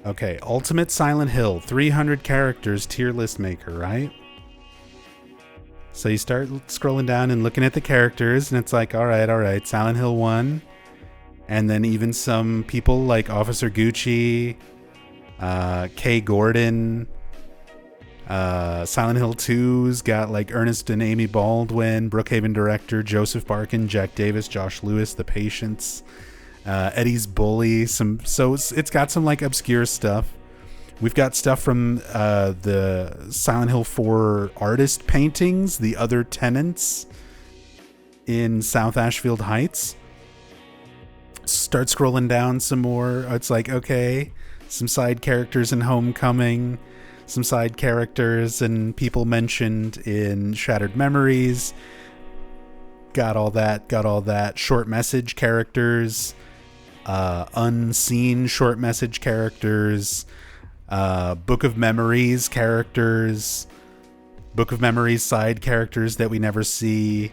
Okay, Ultimate Silent Hill, 300 characters, tier list maker, right? So you start scrolling down and looking at the characters, and it's like, all right, Silent Hill 1. And then even some people like Officer Gucci, Kay Gordon, Silent Hill 2's got like Ernest and Amy Baldwin, Brookhaven director Joseph Barkin, Jack Davis, Josh Lewis, The Patience, Eddie's Bully. So it's got some like obscure stuff. We've got stuff from the Silent Hill 4 artist paintings, The Other Tenants in South Ashfield Heights. Start scrolling down some more. It's like, okay, some side characters in Homecoming, some side characters and people mentioned in Shattered Memories. Got all that. Short message characters, unseen short message characters, Book of Memories characters, Book of Memories side characters that we never see,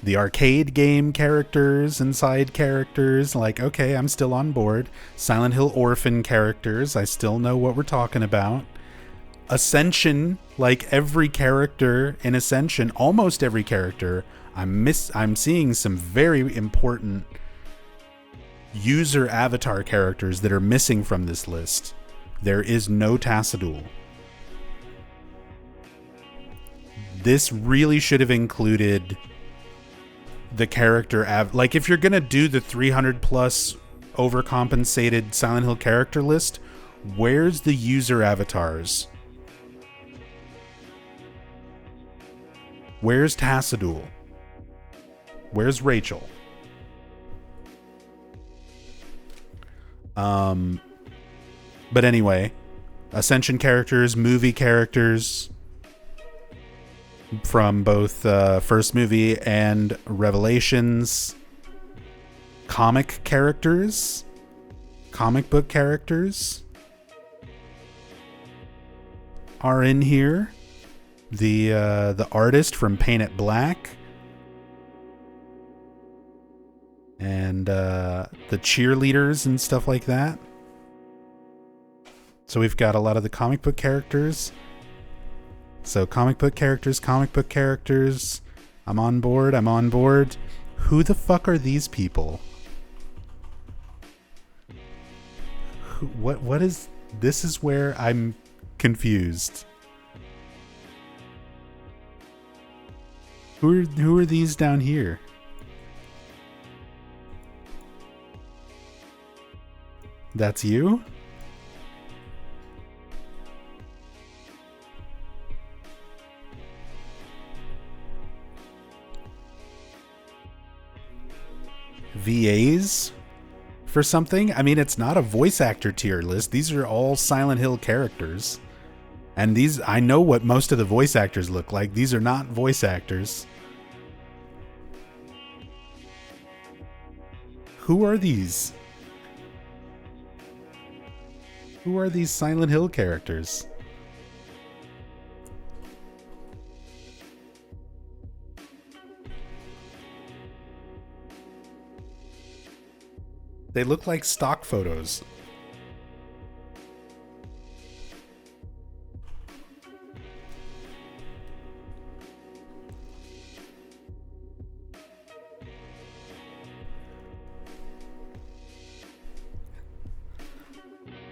the arcade game characters and side characters. Like, okay, I'm still on board. Silent Hill Orphan characters, I still know what we're talking about. Ascension, like every character in Ascension, almost every character, I'm seeing some very important user avatar characters that are missing from this list. There is no Tassadul. This really should have included the character like if you're gonna do the 300 plus overcompensated Silent Hill character list, where's the user avatars? Where's Tassadul? Where's Rachel? But anyway, Ascension characters, movie characters from both first movie and Revelations, comic characters, comic book characters are in here. The artist from Paint It Black, and the cheerleaders and stuff like that. So we've got a lot of the comic book characters. So comic book characters. I'm on board. Who the fuck are these people? What is... This is where I'm confused. Who are these down here? That's you? VAs for something? I mean, it's not a voice actor tier list. These are all Silent Hill characters. And these, I know what most of the voice actors look like. These are not voice actors. Who are these? Who are these Silent Hill characters? They look like stock photos.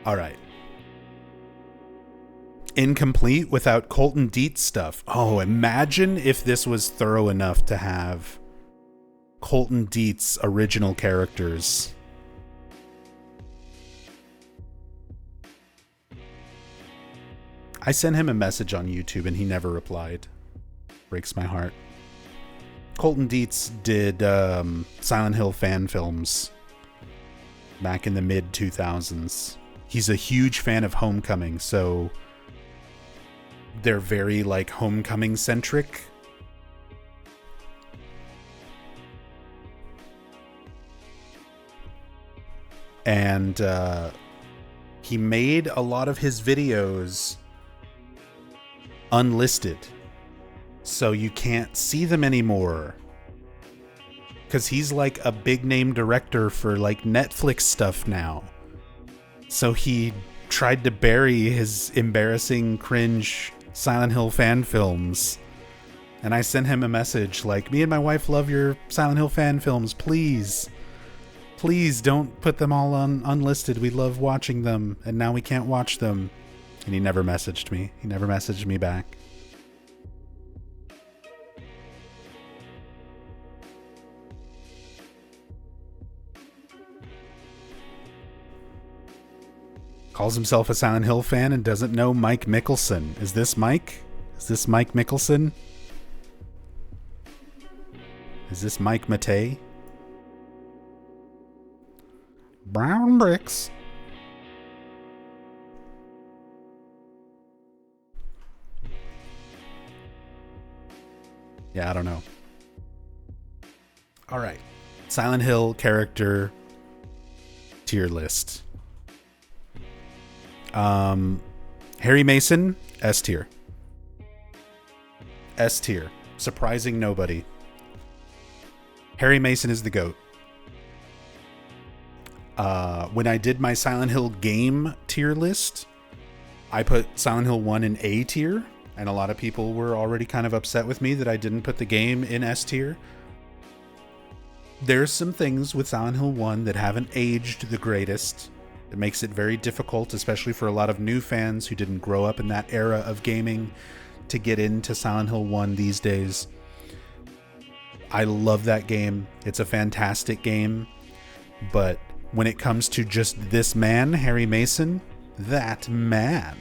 All right. Incomplete without Colton Dietz stuff. Oh, imagine if this was thorough enough to have Colton Dietz original characters. I sent him a message on YouTube and he never replied. Breaks my heart. Colton Dietz did Silent Hill fan films back in the mid-2000s. He's a huge fan of Homecoming, so they're very like Homecoming centric. And he made a lot of his videos unlisted, so you can't see them anymore because he's like a big name director for like Netflix stuff now. So he tried to bury his embarrassing, cringe Silent Hill fan films. And I sent him a message like, me and my wife love your Silent Hill fan films. Please don't put them all on unlisted. We love watching them, and now we can't watch them. And he never messaged me. He never messaged me back. Calls himself a Silent Hill fan and doesn't know Mike Mickelson. Is this Mike? Is this Mike Mickelson? Is this Mike Matei? Brown bricks. Yeah, I don't know. All right. Silent Hill character tier list. Harry Mason, S tier. S tier. Surprising nobody. Harry Mason is the GOAT. When I did my Silent Hill game tier list, I put Silent Hill 1 in A tier, and a lot of people were already kind of upset with me that I didn't put the game in S tier. There's some things with Silent Hill 1 that haven't aged the greatest. It makes it very difficult, especially for a lot of new fans who didn't grow up in that era of gaming, to get into Silent Hill 1 these days. I love that game. It's a fantastic game. But when it comes to just this man, Harry Mason, that man,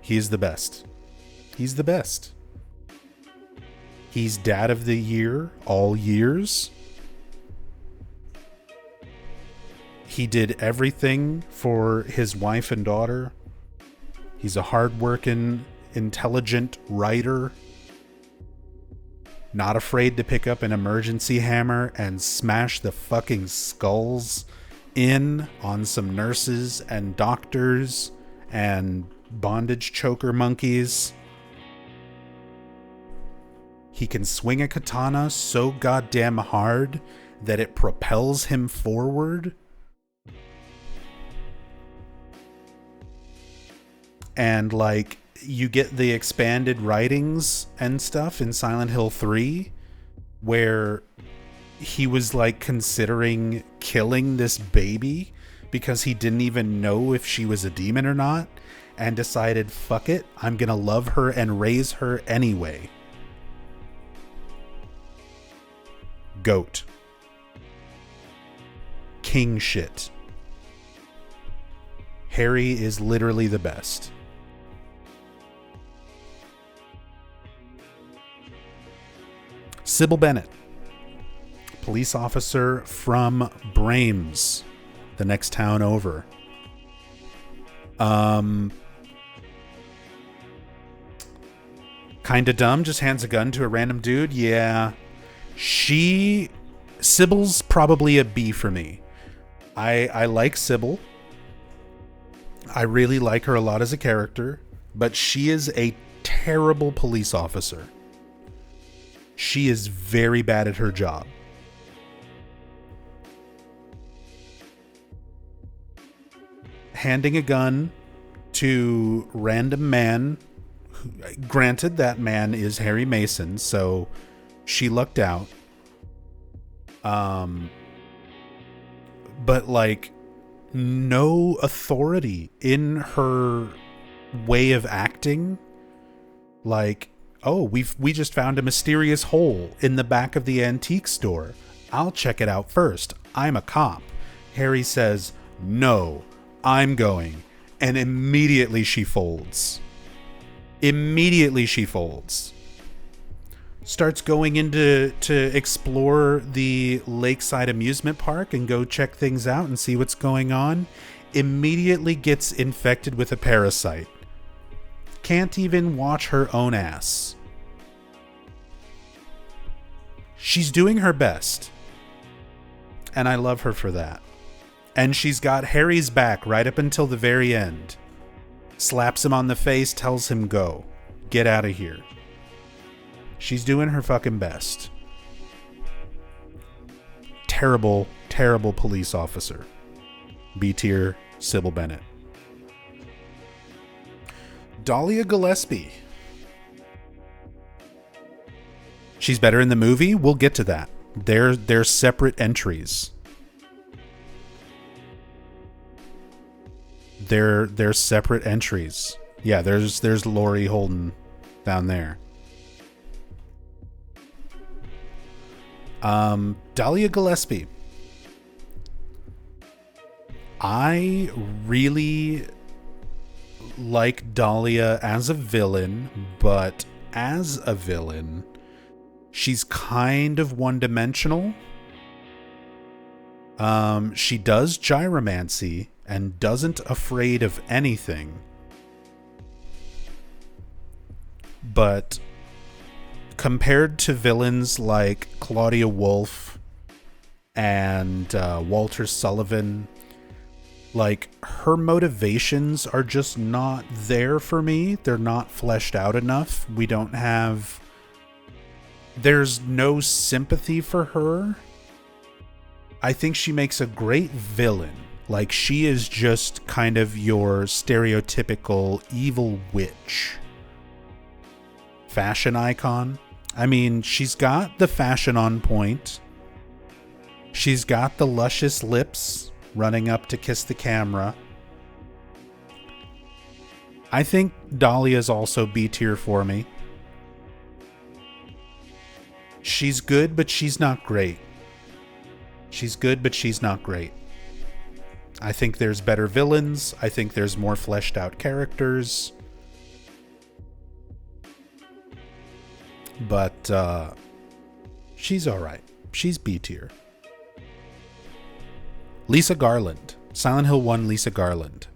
he's the best. He's the best. He's Dad of the Year all years. He did everything for his wife and daughter. He's a hardworking, intelligent writer. Not afraid to pick up an emergency hammer and smash the fucking skulls in on some nurses and doctors and bondage choker monkeys. He can swing a katana so goddamn hard that it propels him forward. And like, you get the expanded writings and stuff in Silent Hill 3 where he was like considering killing this baby because he didn't even know if she was a demon or not, and decided, fuck it, I'm gonna love her and raise her anyway. GOAT. King shit. Harry is literally the best. Sybil Bennett, police officer from Brames, the next town over. Kinda dumb, just hands a gun to a random dude. Yeah. Sybil's probably a B for me. I like Sybil. I really like her a lot as a character, but she is a terrible police officer. She is very bad at her job. Handing a gun to random man, granted that man is Harry Mason, so she lucked out. But like, no authority in her way of acting. Like, oh, we just found a mysterious hole in the back of the antique store. I'll check it out first. I'm a cop. Harry says, no, I'm going. And immediately she folds. Immediately she folds. Starts going to explore the lakeside amusement park and go check things out and see what's going on. Immediately gets infected with a parasite. Can't even watch her own ass. She's doing her best. And I love her for that. And she's got Harry's back right up until the very end. Slaps him on the face, tells him go. Get out of here. She's doing her fucking best. Terrible, terrible police officer. B tier, Sybil Bennett. Dahlia Gillespie. She's better in the movie. We'll get to that. They're separate entries. They're separate entries. Yeah, there's Laurie Holden down there. Dahlia Gillespie. I really like Dahlia as a villain, but as a villain, she's kind of one-dimensional. She does gyromancy and doesn't afraid of anything. But compared to villains like Claudia Wolf and Walter Sullivan, like, her motivations are just not there for me. They're not fleshed out enough. There's no sympathy for her. I think she makes a great villain. Like, she is just kind of your stereotypical evil witch. Fashion icon. I mean, she's got the fashion on point. She's got the luscious lips running up to kiss the camera. I think Dahlia's also B tier for me. She's good, but she's not great. She's good, but she's not great. I think there's better villains. I think there's more fleshed out characters. But she's alright. She's B tier. Lisa Garland. Silent Hill 1 Lisa Garland.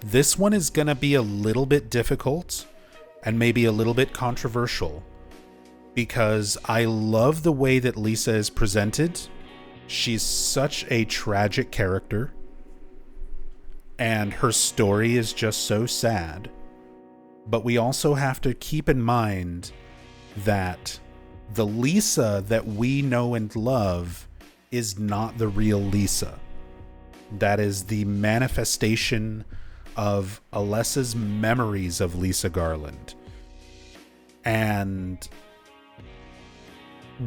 This one is going to be a little bit difficult and maybe a little bit controversial because I love the way that Lisa is presented. She's such a tragic character and her story is just so sad. But we also have to keep in mind that the Lisa that we know and love is not the real Lisa. That is the manifestation of Alessa's memories of Lisa Garland. And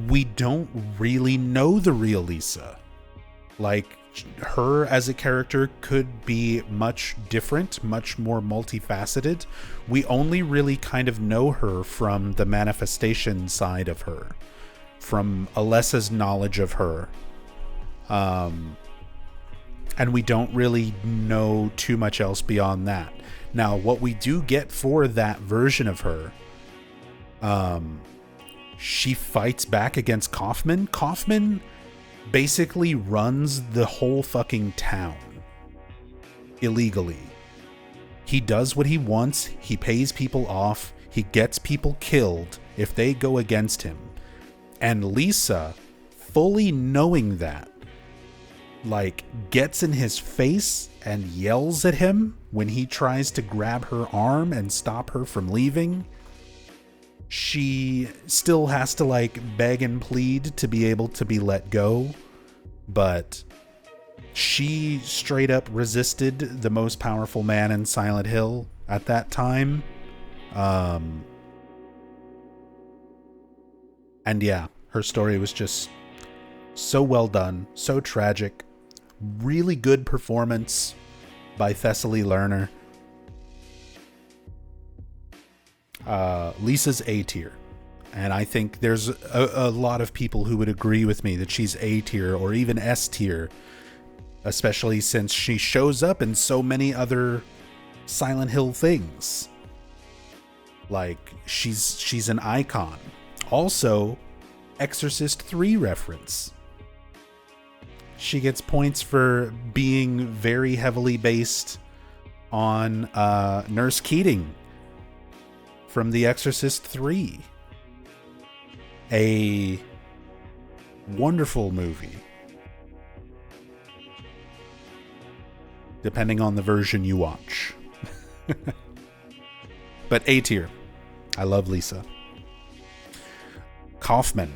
we don't really know the real Lisa. Like, her as a character could be much different, much more multifaceted. We only really kind of know her from the manifestation side of her, from Alessa's knowledge of her. And we don't really know too much else beyond that. Now, what we do get for that version of her, she fights back against Kaufman. Kaufman basically runs the whole fucking town illegally. He does what he wants. He pays people off. He gets people killed if they go against him. And Lisa, fully knowing that, like, gets in his face and yells at him when he tries to grab her arm and stop her from leaving. She still has to, like, beg and plead to be able to be let go, but she straight up resisted the most powerful man in Silent Hill at that time. And yeah, her story was just so well done, so tragic. Really good performance by Thessaly Lerner. Lisa's A tier, and I think there's a lot of people who would agree with me that she's A tier or even S tier, especially since she shows up in so many other Silent Hill things. Like, she's an icon. Also, Exorcist 3 reference. She gets points for being very heavily based on Nurse Keating from The Exorcist 3. A wonderful movie. Depending on the version you watch. But A tier. I love Lisa. Kaufman.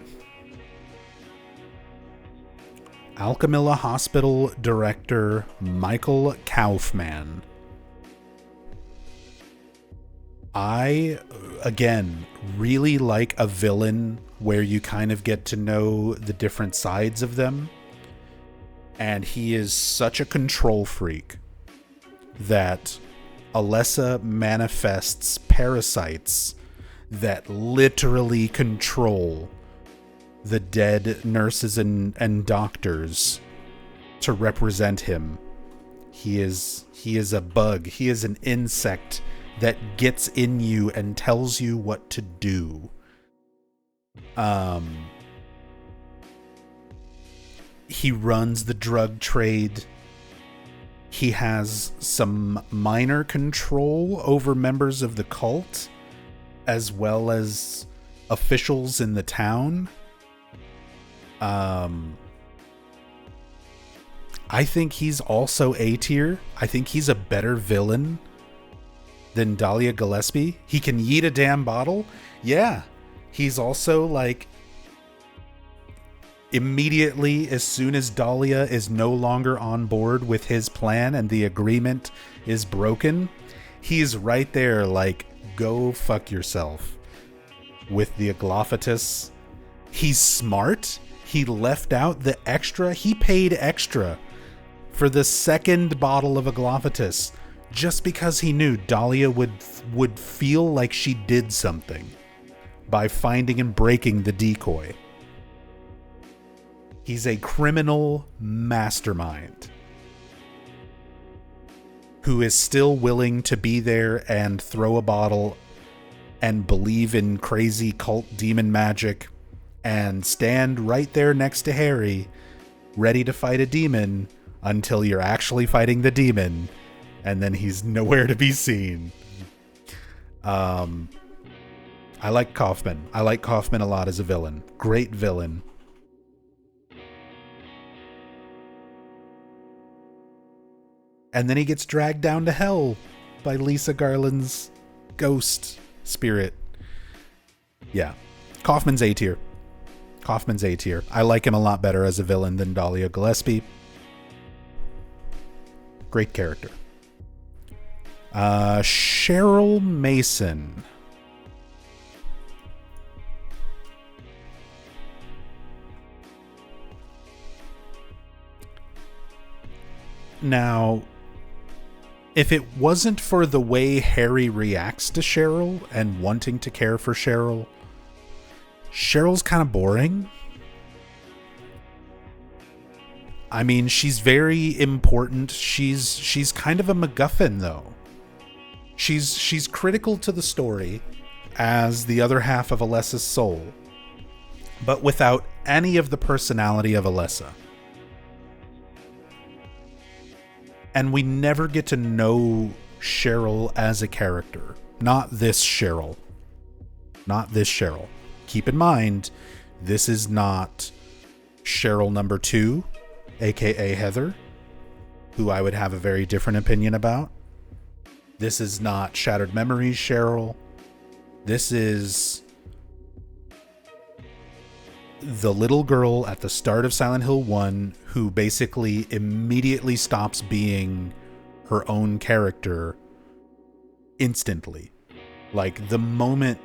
Alchemilla Hospital director Michael Kaufman. I, again, really like a villain where you kind of get to know the different sides of them. And he is such a control freak that Alessa manifests parasites that literally control the dead nurses and doctors to represent him. He is a bug. He is an insect that gets in you and tells you what to do. He runs the drug trade. He has some minor control over members of the cult, as well as officials in the town. I think he's also A tier. I think he's a better villain than Dahlia Gillespie. He can yeet a damn bottle. Yeah. He's also like, immediately, as soon as Dahlia is no longer on board with his plan and the agreement is broken, he's right there like, go fuck yourself with the Aglaophatus. He's smart. He left out the extra. He paid extra for the second bottle of Aglaophatus just because he knew Dahlia would feel like she did something by finding and breaking the decoy. He's a criminal mastermind who is still willing to be there and throw a bottle and believe in crazy cult demon magic and stand right there next to Harry, ready to fight a demon until you're actually fighting the demon, and then he's nowhere to be seen. I like Kaufman. I like Kaufman a lot as a villain. Great villain. And then he gets dragged down to hell by Lisa Garland's ghost spirit. Yeah. Kaufman's A tier. Kaufman's A tier. I like him a lot better as a villain than Dahlia Gillespie. Great character. Cheryl Mason. Now, if it wasn't for the way Harry reacts to Cheryl and wanting to care for Cheryl, Cheryl's kind of boring. I mean, she's very important. She's kind of a MacGuffin, though. She's critical to the story as the other half of Alessa's soul, but without any of the personality of Alessa. And we never get to know Cheryl as a character. Not this Cheryl. Not this Cheryl. Keep in mind, this is not Cheryl number 2, aka Heather, who I would have a very different opinion about. This is not Shattered Memories Cheryl. This is the little girl at the start of Silent Hill 1 who basically immediately stops being her own character instantly. Like, the moment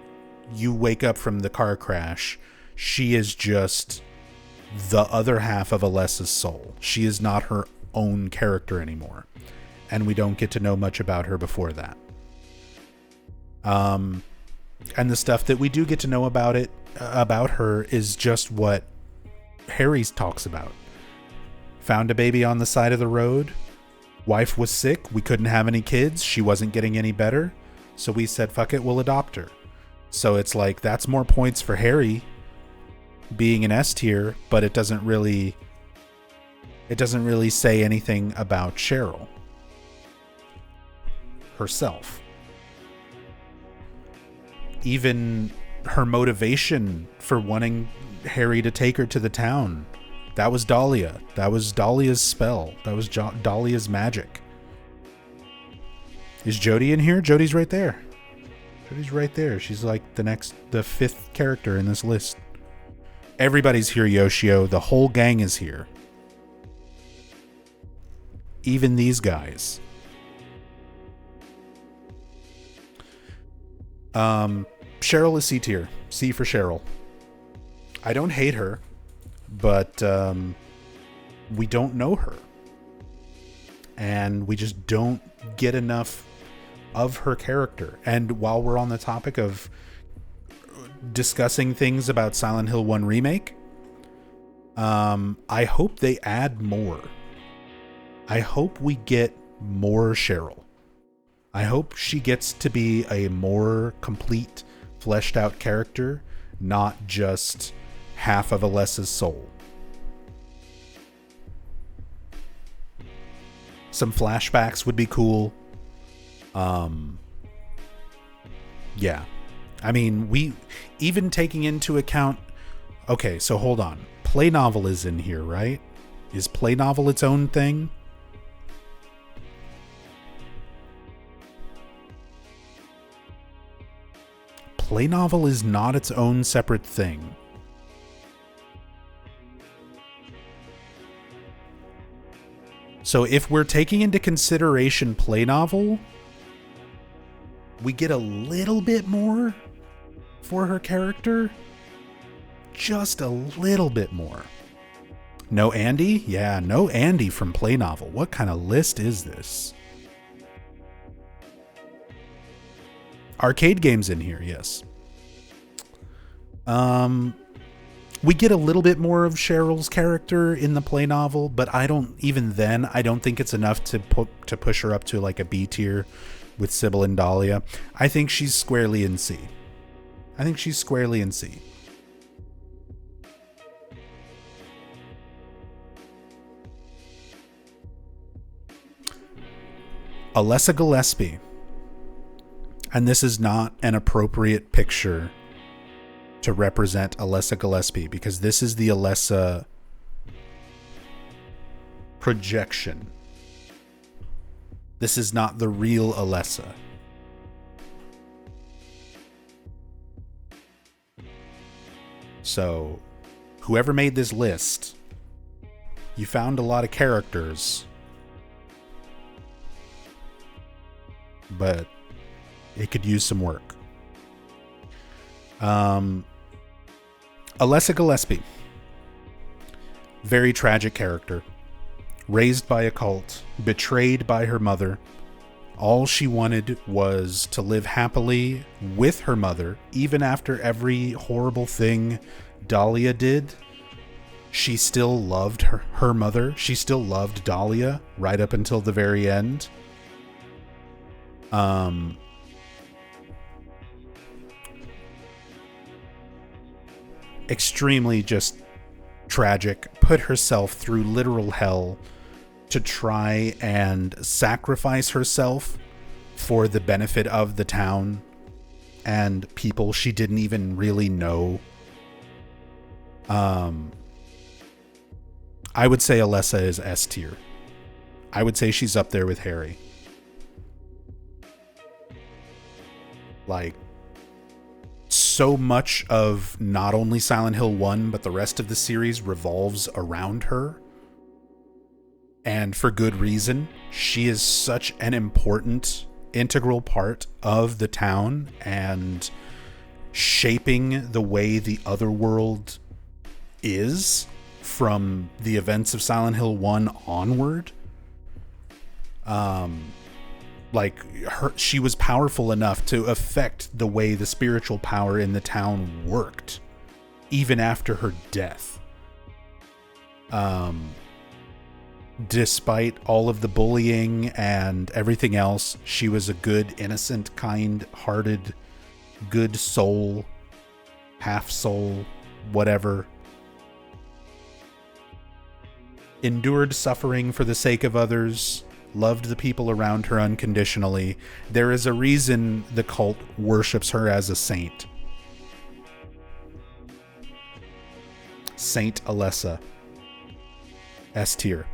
you wake up from the car crash, she is just the other half of Alessa's soul. She is not her own character anymore. And we don't get to know much about her before that. And the stuff that we do get to know about her is just what Harry talks about. Found a baby on the side of the road. Wife was sick. We couldn't have any kids. She wasn't getting any better. So we said, fuck it, we'll adopt her. So it's like, that's more points for Harry being an S tier, but it doesn't really say anything about Cheryl herself. Even her motivation for wanting Harry to take her to the town, that was Dahlia. That was Dahlia's spell. That was Dahlia's magic. Is Jody in here? Jody's right there. She's right there. She's like the fifth character in this list. Everybody's here, Yoshio. The whole gang is here. Even these guys. Cheryl is C tier. C for Cheryl. I don't hate her, but we don't know her. And we just don't get enough of her character. And while we're on the topic of discussing things about Silent Hill 1 Remake, I hope they add more. I hope we get more Cheryl. I hope she gets to be a more complete, fleshed out character, not just half of Alessa's soul. Some flashbacks would be cool. Yeah. I mean, we even taking into account... Okay, so hold on. Play novel is in here, right? Is play novel its own thing? Play novel is not its own separate thing. So if we're taking into consideration play novel, we get a little bit more for her character. Just a little bit more. No Andy? Yeah, no Andy from play novel. What kind of list is this? Arcade games in here, yes. We get a little bit more of Cheryl's character in the play novel, but I don't think it's enough to push her up to like a B tier with Sybil and Dahlia. I think she's squarely in C. Alessa Gillespie. And this is not an appropriate picture to represent Alessa Gillespie, because this is the Alessa projection. This is not the real Alessa. So, whoever made this list, you found a lot of characters, but it could use some work. Alessa Gillespie. Very tragic character. Raised by a cult. Betrayed by her mother. All she wanted was to live happily with her mother. Even after every horrible thing Dahlia did, she still loved her mother. She still loved Dahlia right up until the very end. Extremely just tragic, put herself through literal hell to try and sacrifice herself for the benefit of the town and people she didn't even really know. I would say Alessa is S tier. I would say she's up there with Harry. Like, so much of not only Silent Hill 1, but the rest of the series revolves around her. And for good reason. She is such an important, integral part of the town and shaping the way the other world is from the events of Silent Hill 1 onward. She was powerful enough to affect the way the spiritual power in the town worked, even after her death. Despite all of the bullying and everything else, she was a good, innocent, kind-hearted, good soul, half soul, whatever. Endured suffering for the sake of others. Loved the people around her unconditionally. There is a reason the cult worships her as a saint. Saint Alessa. S tier.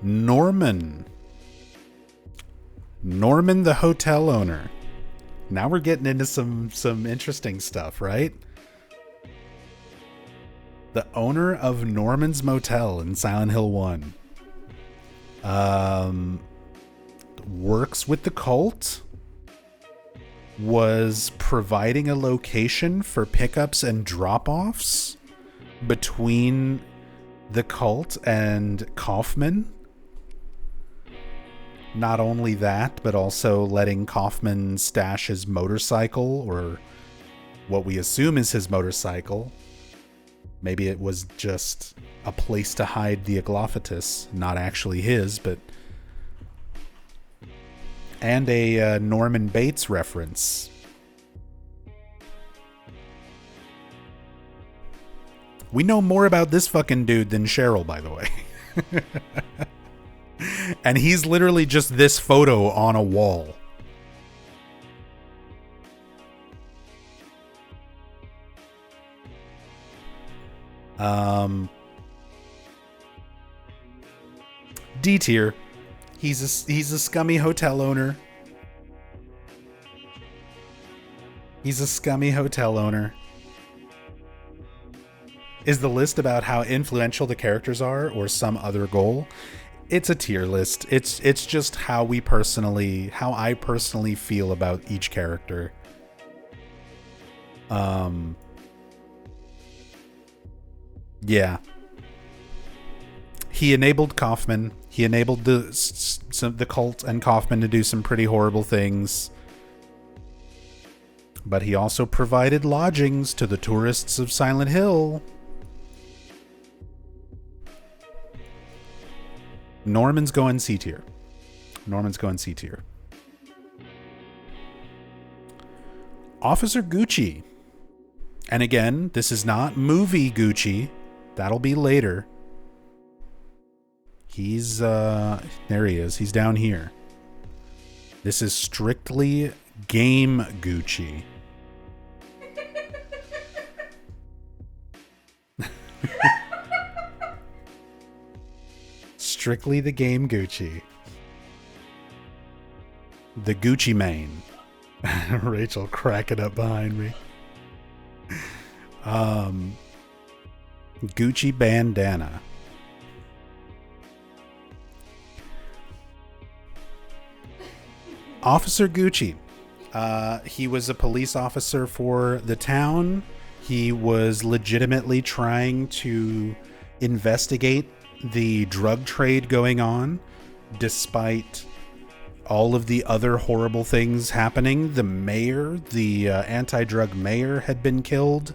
Norman. Norman, the hotel owner. Now we're getting into some interesting stuff, right? The owner of Norman's Motel in Silent Hill 1. Works with the cult. Was providing a location for pickups and drop-offs between the cult and Kaufman. Not only that, but also letting Kaufman stash his motorcycle, or what we assume is his motorcycle. Maybe it was just a place to hide the Aglophithus, not actually his, but... And a Norman Bates reference. We know more about this fucking dude than Cheryl, by the way. And he's literally just this photo on a wall. D tier. He's a scummy hotel owner. He's a scummy hotel owner. Is the list about how influential the characters are, or some other goal? It's a tier list. It's just how I personally feel about each character. Yeah. He enabled Kaufman. He enabled the cult and Kaufman to do some pretty horrible things. But he also provided lodgings to the tourists of Silent Hill. Norman's going C tier. Norman's going C tier. Officer Gucci. And again, this is not movie Gucci. That'll be later. He's, there he is. He's down here. This is strictly game Gucci. Strictly the game Gucci. The Gucci Mane. Rachel cracking up behind me. Gucci bandana. Officer Gucci. He was a police officer for the town. He was legitimately trying to investigate the drug trade going on, despite all of the other horrible things happening. The mayor, the anti-drug mayor, had been killed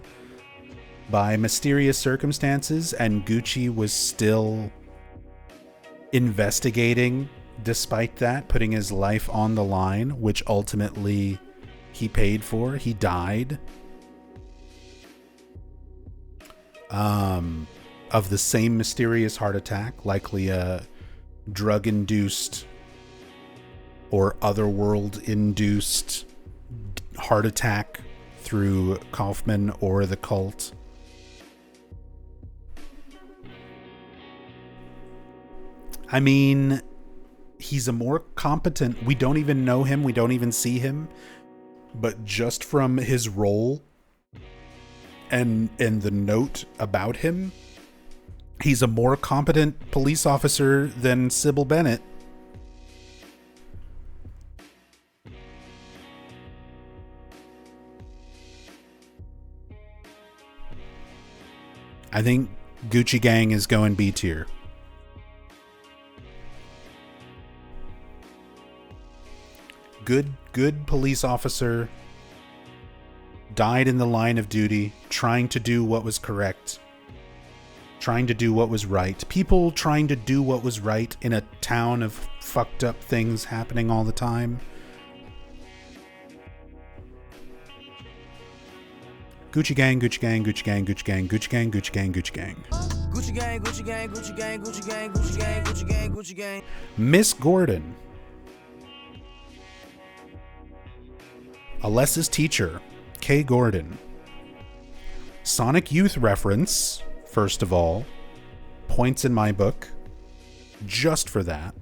by mysterious circumstances, and Gucci was still investigating despite that, putting his life on the line, which ultimately he paid for. He died of the same mysterious heart attack, likely a drug-induced or otherworld-induced heart attack through Kaufman or the cult. I mean, he's a more competent... We don't even know him. We don't even see him. But just from his role and the note about him, he's a more competent police officer than Sybil Bennett. I think Gucci Gang is going B tier. Good police officer, died in the line of duty, trying to do what was correct, trying to do what was right. People trying to do what was right in a town of fucked up things happening all the time. Gucci Gang, Gucci Gang, Gucci Gang, Gucci Gang, Gucci Gang, Gucci Gang, Gucci Gang. Gucci Gang, Gucci Gang, Gucci Gang, Gucci Gang, Gucci Gang, Gucci Gang, Gucci Gang. Miss Gordon. Alessa's teacher, Kay Gordon. Sonic Youth reference, first of all. Points in my book. just for that.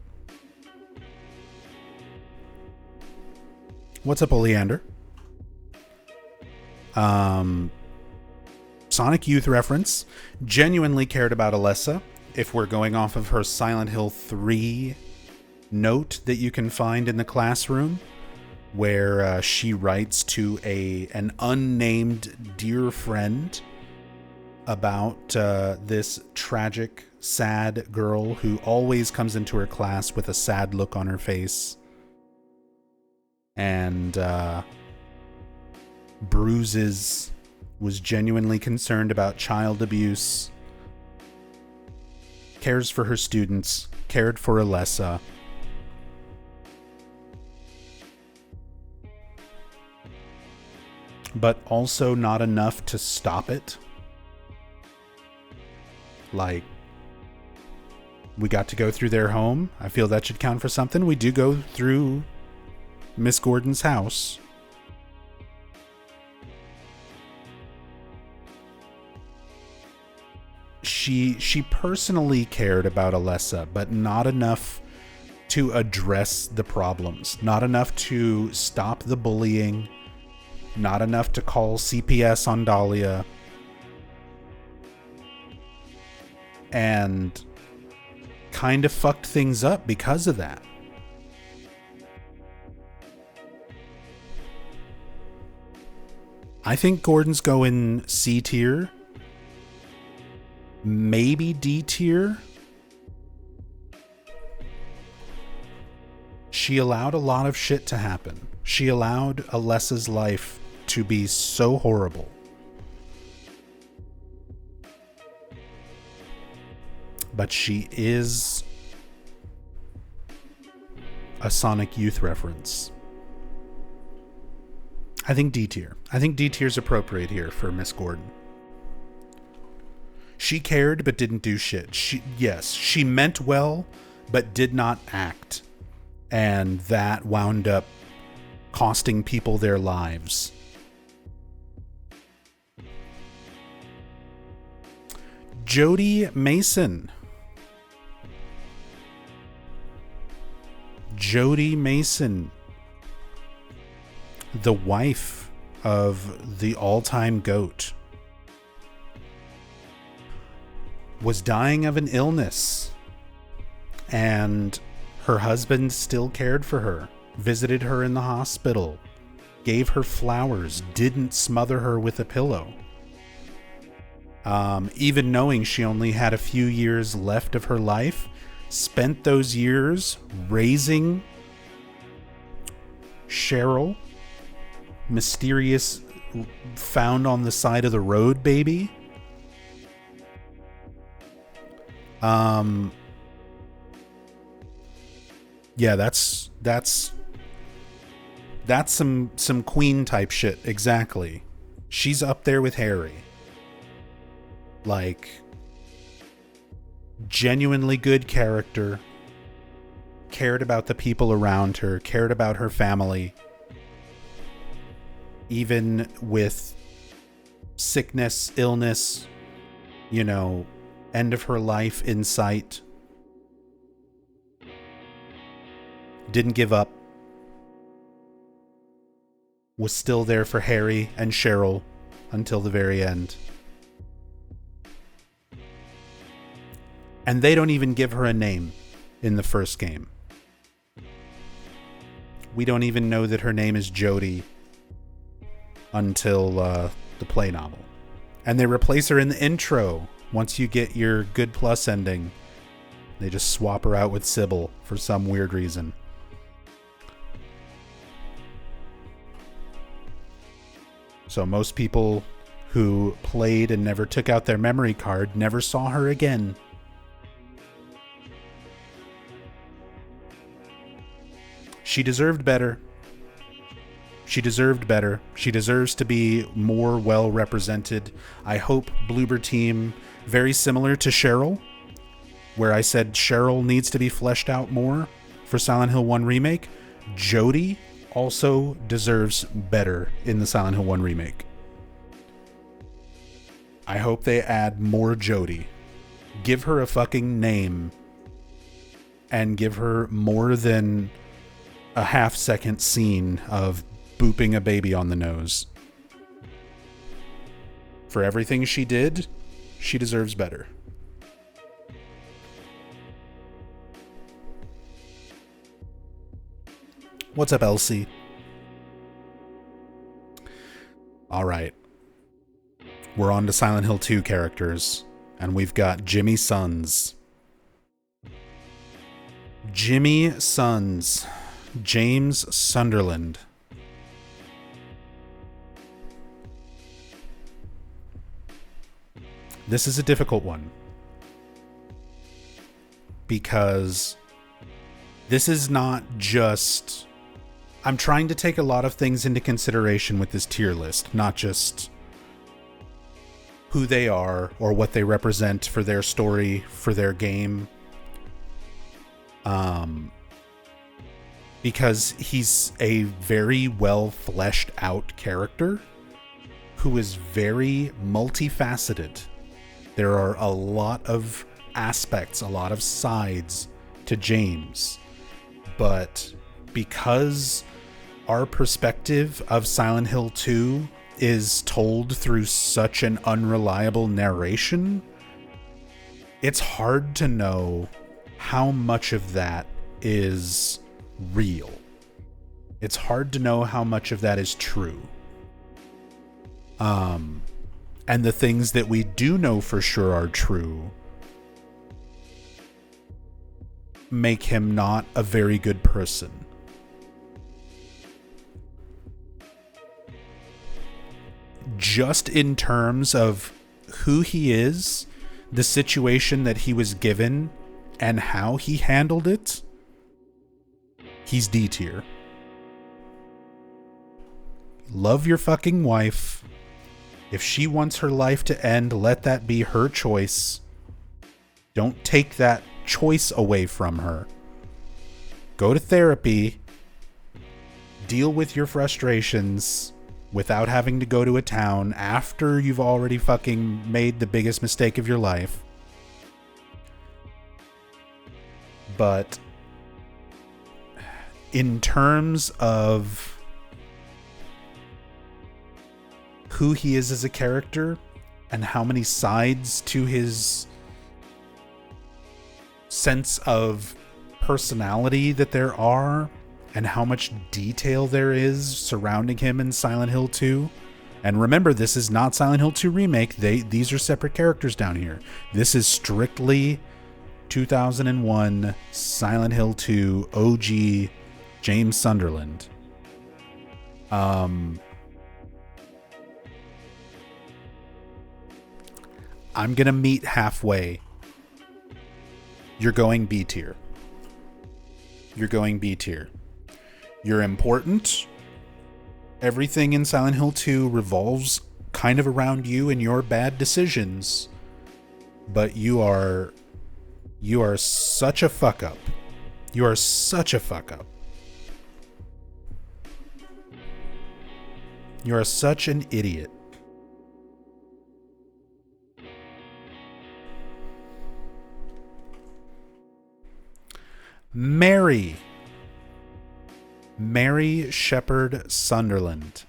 What's up, Oleander? Sonic Youth reference. Genuinely cared about Alessa. If we're going off of her Silent Hill 3 note that you can find in the classroom, where she writes to an unnamed dear friend about this tragic, sad girl who always comes into her class with a sad look on her face and bruises, was genuinely concerned about child abuse, cares for her students, cared for Alessa. But also not enough to stop it. Like, we got to go through their home. I feel that should count for something. We do go through Miss Gordon's house. She personally cared about Alessa, but not enough to address the problems. Not enough to stop the bullying. Not enough to call CPS on Dahlia. And kind of fucked things up because of that. I think Gordon's going C tier. Maybe D tier. She allowed a lot of shit to happen. She allowed Alessa's life to be so horrible. But she is a Sonic Youth reference. I think D tier. I think D tier's appropriate here for Miss Gordon. She cared but didn't do shit. She meant well but did not act. And that wound up costing people their lives. Jody Mason. Jody Mason, the wife of the all-time GOAT, was dying of an illness, and her husband still cared for her, visited her in the hospital, gave her flowers, didn't smother her with a pillow. Even knowing she only had a few years left of her life, spent those years raising Cheryl, mysterious, found on the side of the road baby. Yeah, that's some queen type shit. Exactly. She's up there with Harry. Like, genuinely good character, cared about the people around her, cared about her family, even with sickness, illness, end of her life in sight. Didn't give up. Was still there for Harry and Cheryl until the very end. And they don't even give her a name in the first game. We don't even know that her name is Jody until the play novel. And they replace her in the intro. Once you get your good plus ending, they just swap her out with Sybil for some weird reason. So most people who played and never took out their memory card never saw her again. She deserved better. She deserved better. She deserves to be more well represented. I hope Bloober Team, very similar to Cheryl, where I said Cheryl needs to be fleshed out more for Silent Hill 1 Remake, Jody also deserves better in the Silent Hill 1 Remake. I hope they add more Jody. Give her a fucking name and give her more than a half-second scene of booping a baby on the nose. For everything she did, she deserves better. What's up, Elsie? All right. We're on to Silent Hill 2 characters, and we've got Jimmy Sons. Jimmy Sons. James Sunderland. This is a difficult one, because this is not just... I'm trying to take a lot of things into consideration with this tier list, not just who they are or what they represent for their story, for their game. Because he's a very well fleshed out character who is very multifaceted. There are a lot of aspects, a lot of sides to James. But because our perspective of Silent Hill 2 is told through such an unreliable narration, it's hard to know how much of that is real. It's hard to know how much of that is true. And the things that we do know for sure are true make him not a very good person. Just in terms of who he is, the situation that he was given, and how he handled it, he's D tier. Love your fucking wife. If she wants her life to end, let that be her choice. Don't take that choice away from her. Go to therapy. Deal with your frustrations without having to go to a town after you've already fucking made the biggest mistake of your life. But in terms of who he is as a character and how many sides to his sense of personality that there are, and how much detail there is surrounding him in Silent Hill 2. And remember, this is not Silent Hill 2 Remake. These are separate characters down here. This is strictly 2001 Silent Hill 2 OG James Sunderland. I'm gonna meet halfway. You're going B tier. You're going B tier. You're important. Everything in Silent Hill 2 revolves kind of around you and your bad decisions. But you are such a fuck up. You are such a fuck up. You are such an idiot. Mary Shepherd Sunderland.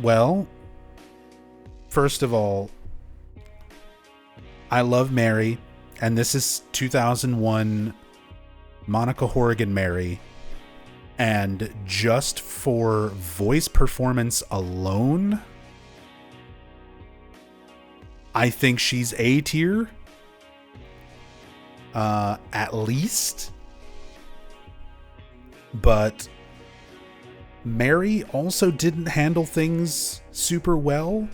Well, first of all, I love Mary, and this is 2001 Monica Horrigan Mary, and just for voice performance alone, I think she's A tier. At least. But Mary also didn't handle things super well.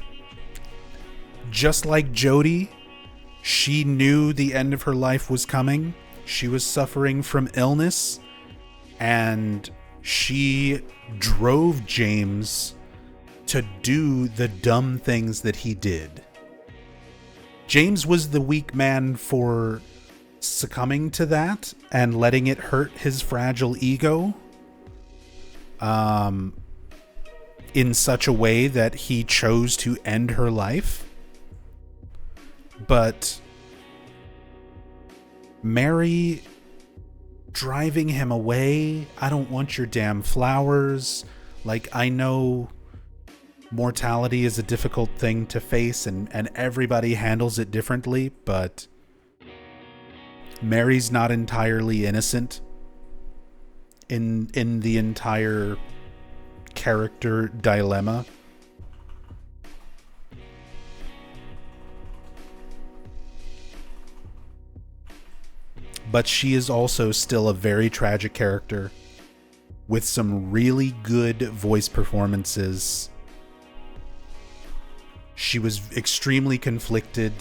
Just like Jodie, she knew the end of her life was coming. She was suffering from illness, and she drove James to do the dumb things that he did. James was the weak man for succumbing to that and letting it hurt his fragile ego in such a way that he chose to end her life. But Mary driving him away, I don't want your damn flowers. Like, I know mortality is a difficult thing to face, and everybody handles it differently, but Mary's not entirely innocent in the entire character dilemma. But she is also still a very tragic character with some really good voice performances. She was extremely conflicted.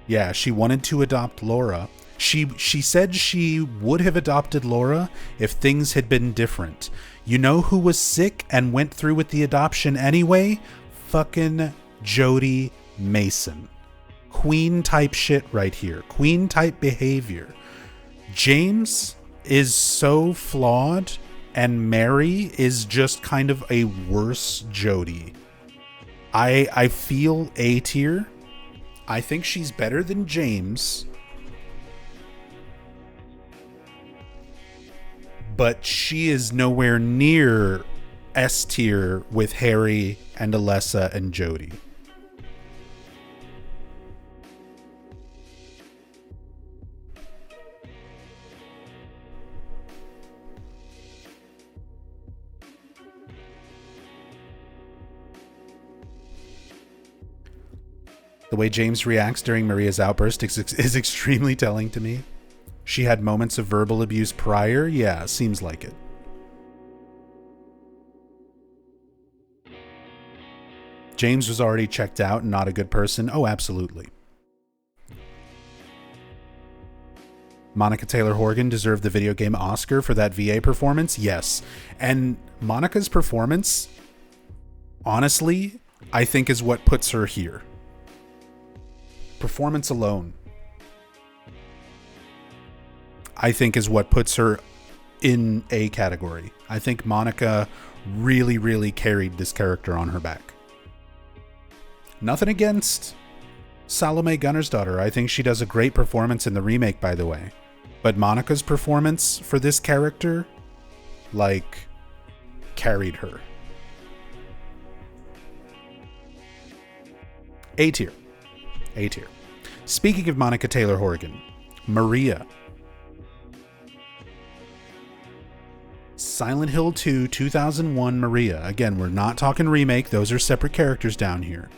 Yeah, she wanted to adopt Laura. She said she would have adopted Laura if things had been different. You know who was sick and went through with the adoption anyway? Fucking Jodie Mason. Queen type shit right here. Queen type behavior. James is so flawed, and Mary is just kind of a worse Jodie. I feel A tier. I think she's better than James. But she is nowhere near S tier with Harry and Alessa and Jodie. The way James reacts during Maria's outburst is extremely telling to me. She had moments of verbal abuse prior? Yeah, seems like it. James was already checked out and not a good person? Oh, absolutely. Monica Taylor Horgan deserved the video game Oscar for that VA performance? Yes. And Monica's performance, honestly, I think is what puts her here. Performance alone, I think, is what puts her in a category. I think Monica really, really carried this character on her back. Nothing against Salome Gunnersdottir. I think she does a great performance in the remake, by the way. But Monica's performance for this character, like, carried her. A tier. A tier. Speaking of Monica Taylor Horgan, Maria. Silent Hill 2 2001 Maria. Again, we're not talking remake. Those are separate characters down here.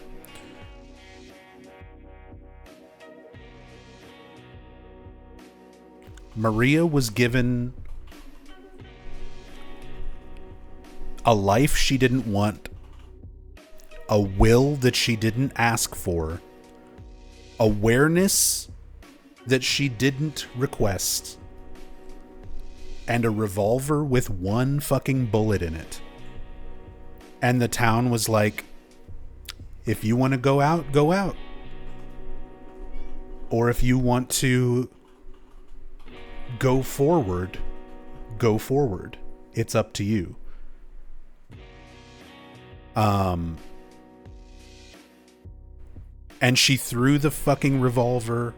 Maria was given a life she didn't want, a will that she didn't ask for, awareness that she didn't request, and a revolver with one fucking bullet in it. And the town was like, if you want to go out, go out. Or if you want to go forward, go forward. It's up to you. And she threw the fucking revolver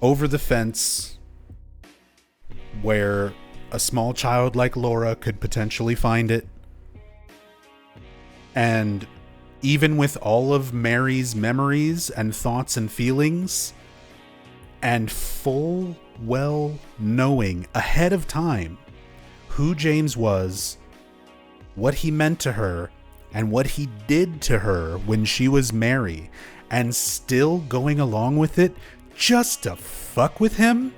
over the fence where a small child like Laura could potentially find it. And even with all of Mary's memories and thoughts and feelings, and full well knowing ahead of time who James was, what he meant to her, and what he did to her when she was Mary, and still going along with it just to fuck with him?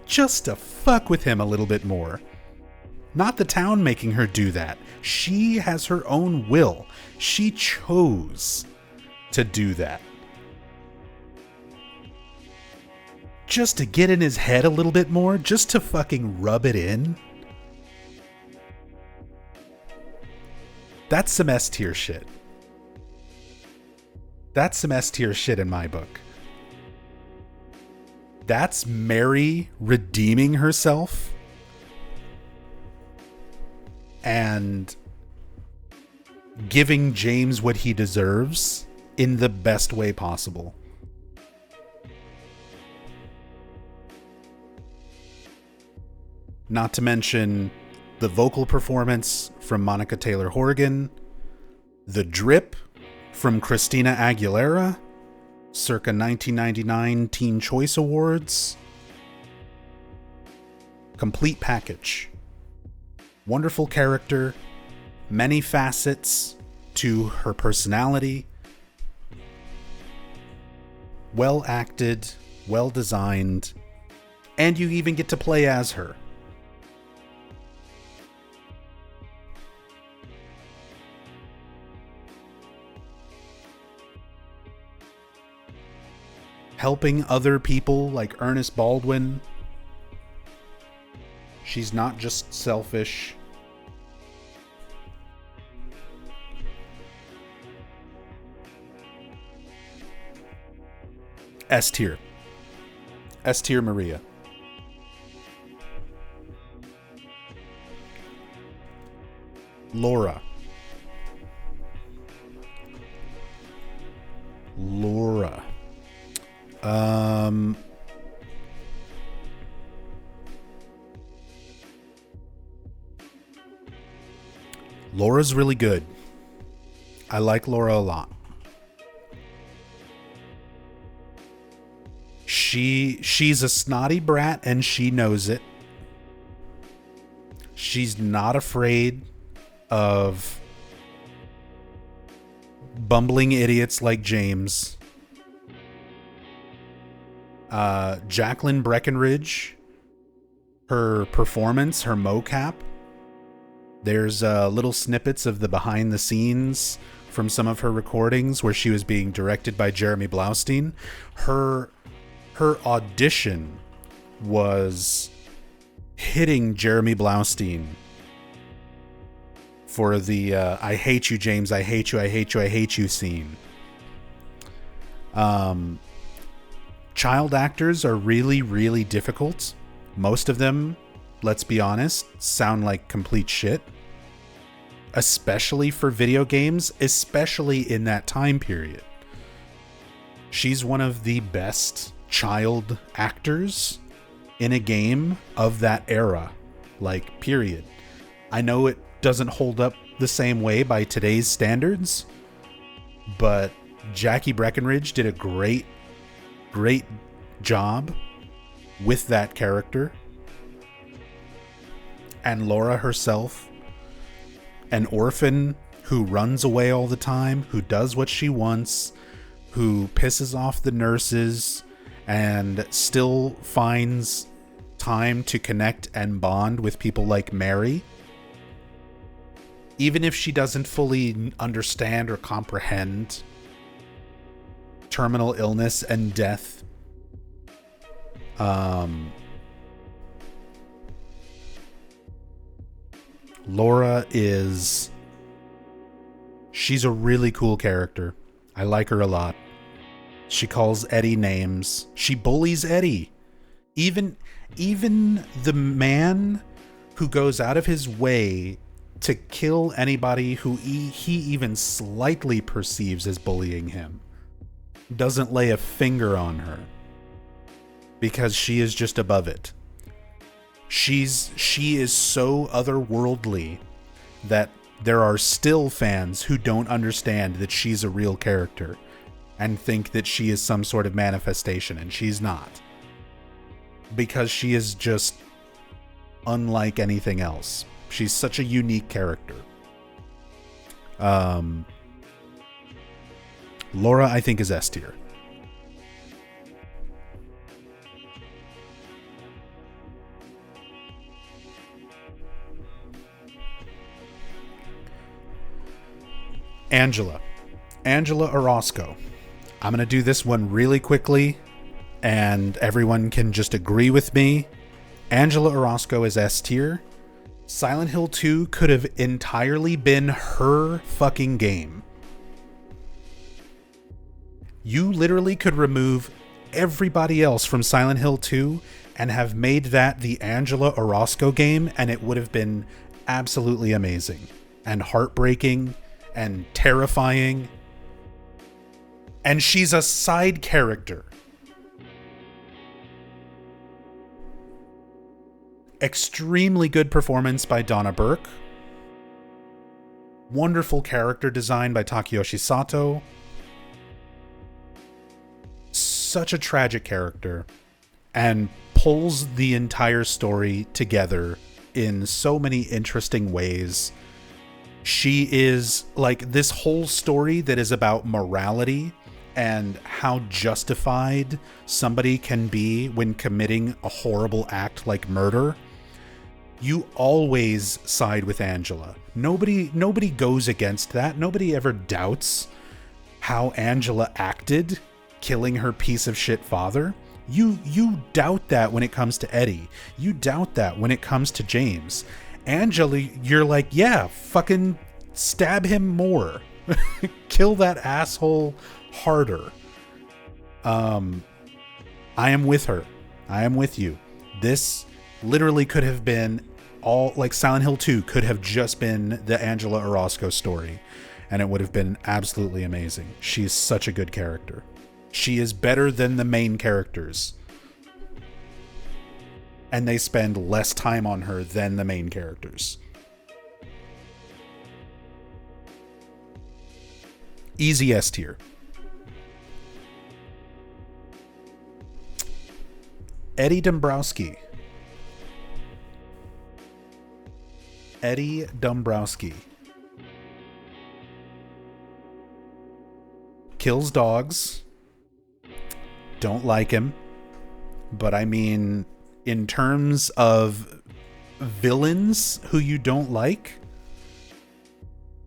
Just to fuck with him a little bit more. Not the town making her do that. She has her own will. She chose to do that. Just to get in his head a little bit more, just to fucking rub it in. That's some S tier shit. That's some S tier shit in my book. That's Mary redeeming herself and giving James what he deserves in the best way possible. Not to mention the vocal performance from Monica Taylor Horgan, the drip from Christina Aguilera, circa 1999 Teen Choice Awards. Complete package. Wonderful character, many facets to her personality. Well acted, well designed, and you even get to play as her. Helping other people like Ernest Baldwin. She's not just selfish. S tier. S tier Maria. Laura. Laura's really good. I like Laura a lot. She's a snotty brat and she knows it. She's not afraid of bumbling idiots like James. Jacqueline Breckenridge, her performance, her mocap. There's little snippets of the behind the scenes from some of her recordings where she was being directed by Jeremy Blaustein. Her audition was hitting Jeremy Blaustein for the I hate you, James, I hate you, I hate you, I hate you scene. Child actors are really, really difficult. Most of them, let's be honest, sound like complete shit. Especially for video games, especially in that time period. She's one of the best child actors in a game of that era. Like, period. I know it doesn't hold up the same way by today's standards, but Jackie Breckenridge did a great job with that character. And Laura herself, an orphan who runs away all the time, who does what she wants, who pisses off the nurses, and still finds time to connect and bond with people like Mary. Even if she doesn't fully understand or comprehend terminal illness and death. Laura she's a really cool character. I like her a lot. She calls Eddie names. She bullies Eddie. Even the man who goes out of his way to kill anybody who he even slightly perceives as bullying him doesn't lay a finger on her because she is just above it. She is so otherworldly that there are still fans who don't understand that she's a real character and think that she is some sort of manifestation, and she's not. Because she is just unlike anything else. She's such a unique character. Laura, I think, is S tier. Angela Orozco. I'm going to do this one really quickly, and everyone can just agree with me. Angela Orozco is S tier. Silent Hill 2 could have entirely been her fucking game. You literally could remove everybody else from Silent Hill 2 and have made that the Angela Orozco game, and it would have been absolutely amazing and heartbreaking and terrifying. And she's a side character. Extremely good performance by Donna Burke. Wonderful character design by Takayoshi Sato. Such a tragic character, and pulls the entire story together in so many interesting ways. She is like this whole story that is about morality and how justified somebody can be when committing a horrible act like murder. You always side with Angela. Nobody goes against that. Nobody ever doubts how Angela acted, killing her piece of shit father. You doubt that when it comes to Eddie. You doubt that when it comes to James. Angela, you're like, yeah, fucking stab him more. Kill that asshole harder. I am with her. I am with you. This literally could have been all, like Silent Hill 2 could have just been the Angela Orozco story, and it would have been absolutely amazing. She's such a good character. She is better than the main characters. And they spend less time on her than the main characters. Easy S tier. Eddie Dombrowski. Eddie Dombrowski. Kills dogs. Don't like him. But I mean, in terms of villains who you don't like,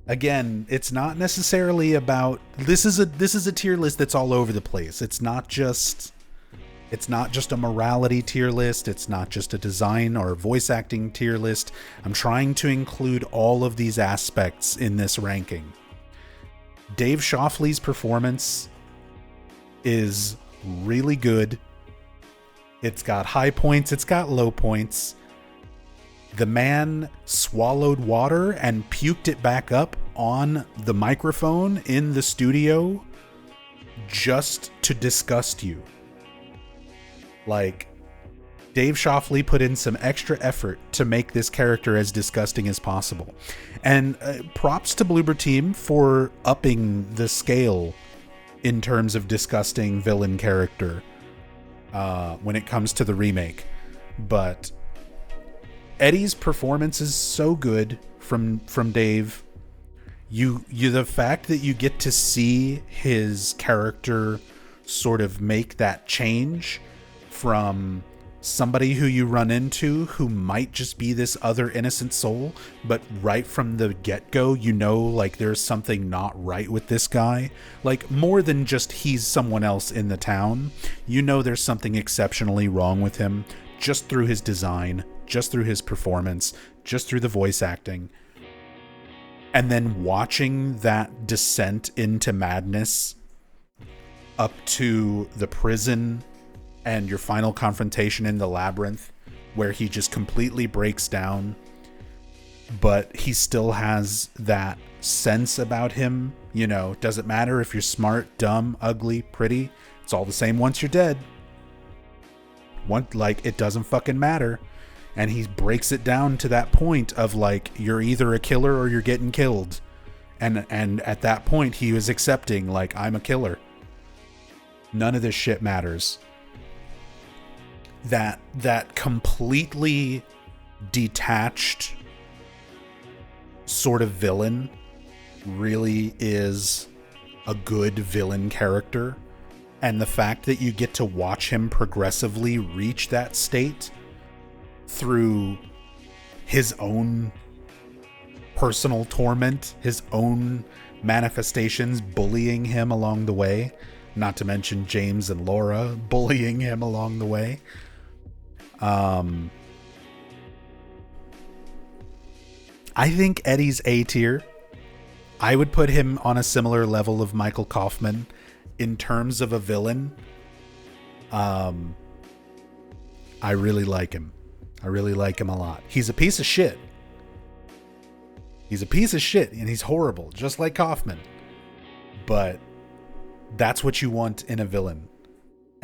again, it's not necessarily about, this is a tier list that's all over the place. It's not just a morality tier list. It's not just a design or voice acting tier list. I'm trying to include all of these aspects in this ranking. Dave Shoffley's performance is really good. It's got high points, it's got low points. The man swallowed water and puked it back up on the microphone in the studio just to disgust you. Like, Dave Shoffley put in some extra effort to make this character as disgusting as possible. And props to Bloober Team for upping the scale in terms of disgusting villain character when it comes to the remake. But Eddie's performance is so good from Dave. The fact that you get to see his character sort of make that change from somebody who you run into who might just be this other innocent soul, but right from the get-go, you know, like, there's something not right with this guy. Like, more than just he's someone else in the town. You know there's something exceptionally wrong with him just through his design, just through his performance, just through the voice acting. And then watching that descent into madness up to the prison and your final confrontation in the labyrinth, where he just completely breaks down, but he still has that sense about him. You know, doesn't matter if you're smart, dumb, ugly, pretty. It's all the same once you're dead. It doesn't fucking matter. And he breaks it down to that point of, like, you're either a killer or you're getting killed. And at that point, he was accepting, like, I'm a killer. None of this shit matters. That completely detached sort of villain really is a good villain character. And the fact that you get to watch him progressively reach that state through his own personal torment, his own manifestations bullying him along the way, not to mention James and Laura bullying him along the way. I think Eddie's A tier. I would put him on a similar level of Michael Kaufman in terms of a villain. I really like him. I really like him a lot. He's a piece of shit. He's a piece of shit, and he's horrible, just like Kaufman. But that's what you want in a villain.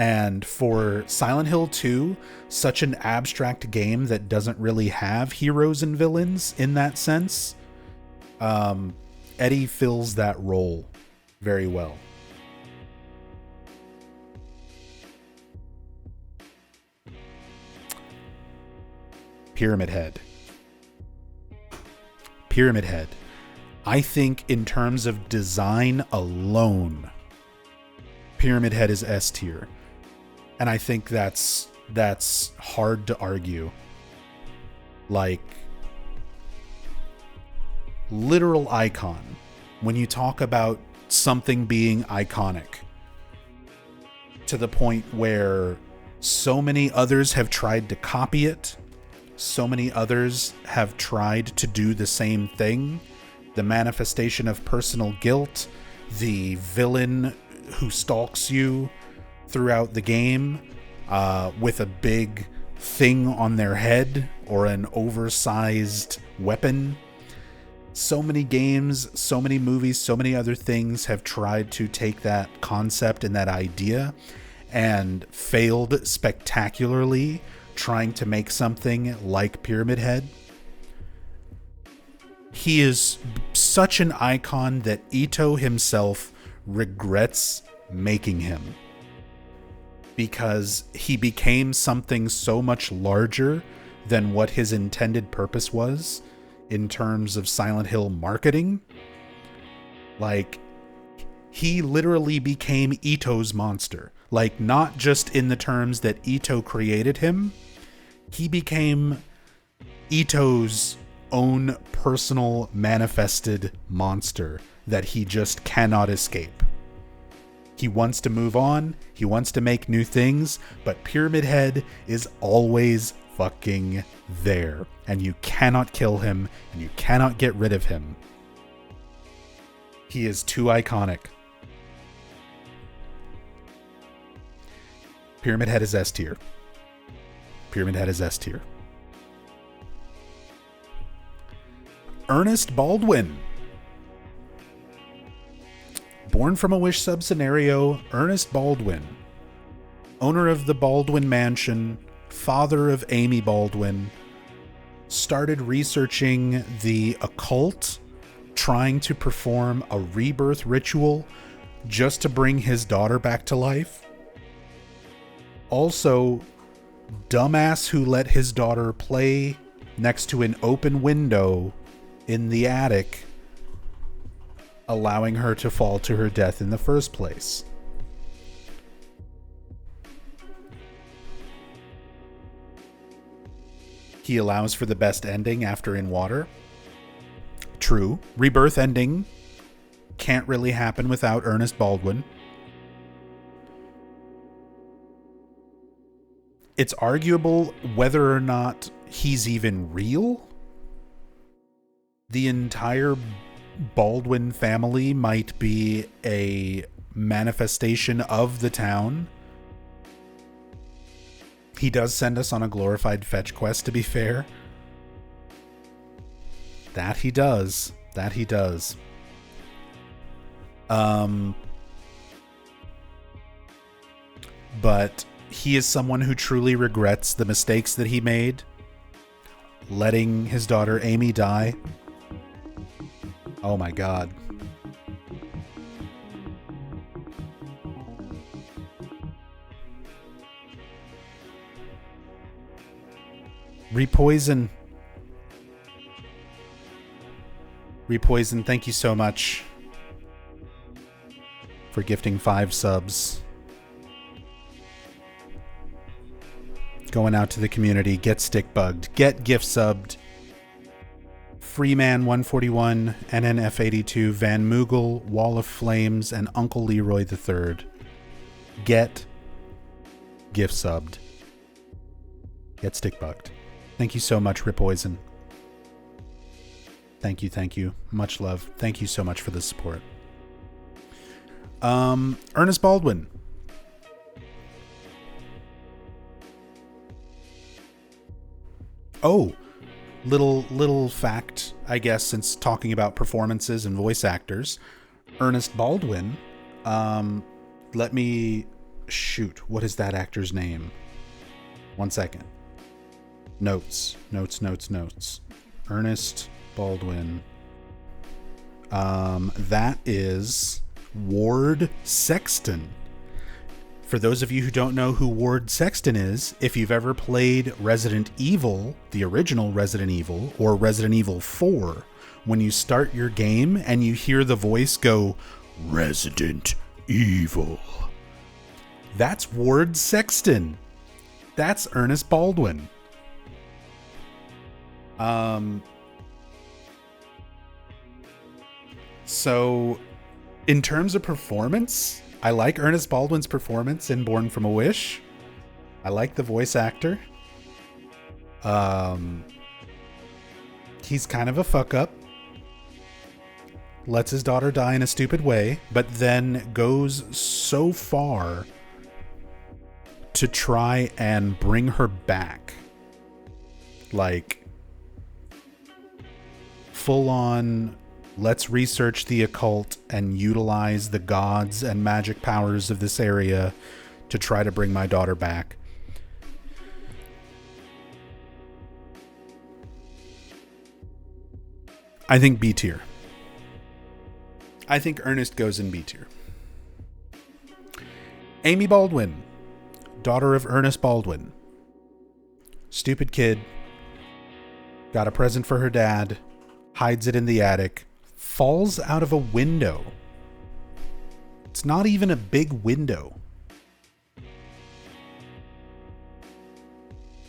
And for Silent Hill 2, such an abstract game that doesn't really have heroes and villains in that sense, Eddie fills that role very well. Pyramid Head. Pyramid Head. I think in terms of design alone, Pyramid Head is S tier. And I think that's hard to argue. Like, literal icon. When you talk about something being iconic, to the point where so many others have tried to copy it, so many others have tried to do the same thing, the manifestation of personal guilt, the villain who stalks you throughout the game with a big thing on their head or an oversized weapon. So many games, so many movies, so many other things have tried to take that concept and that idea and failed spectacularly trying to make something like Pyramid Head. He is such an icon that Ito himself regrets making him, because he became something so much larger than what his intended purpose was in terms of Silent Hill marketing. Like, he literally became Ito's monster. Like, not just in the terms that Ito created him, he became Ito's own personal manifested monster that he just cannot escape. He wants to move on, he wants to make new things, but Pyramid Head is always fucking there, and you cannot kill him, and you cannot get rid of him. He is too iconic. Pyramid Head is S tier. Pyramid Head is S tier. Ernest Baldwin. Born from a Wish sub scenario, Ernest Baldwin, owner of the Baldwin Mansion, father of Amy Baldwin, started researching the occult, trying to perform a rebirth ritual just to bring his daughter back to life. Also, dumbass who let his daughter play next to an open window in the attic, allowing her to fall to her death in the first place. He allows for the best ending after In Water. True. Rebirth ending can't really happen without Ernest Baldwin. It's arguable whether or not he's even real. The entire Baldwin family might be a manifestation of the town. He does send us on a glorified fetch quest, to be fair. That he does. That he does. But he is someone who truly regrets the mistakes that he made, letting his daughter Amy die. Oh my God. Repoison. Repoison, thank you so much for gifting 5 subs. Going out to the community. Get stick bugged. Get gift subbed. Freeman 141, NNF82, Van Moogle, Wall of Flames, and Uncle Leroy III. Get gift subbed. Get stick bugged. Thank you so much, Ripoison. Thank you, thank you. Much love. Thank you so much for the support. Ernest Baldwin. Oh, little fact, I guess, since talking about performances and voice actors. Ernest Baldwin, let me shoot, what is that actor's name? 1 second. Notes. Ernest Baldwin. That is Ward Sexton. For those of you who don't know who Ward Sexton is, if you've ever played Resident Evil, the original Resident Evil, or Resident Evil 4, when you start your game and you hear the voice go, Resident Evil, that's Ward Sexton. That's Ernest Baldwin. So, in terms of performance, I like Ernest Baldwin's performance in Born from a Wish. I like the voice actor. He's kind of a fuck up. Lets his daughter die in a stupid way, but then goes so far to try and bring her back. Like, full on, let's research the occult and utilize the gods and magic powers of this area to try to bring my daughter back. I think B tier. I think Ernest goes in B tier. Amy Baldwin, daughter of Ernest Baldwin. Stupid kid. Got a present for her dad. Hides it in the attic. Falls out of a window. It's not even a big window.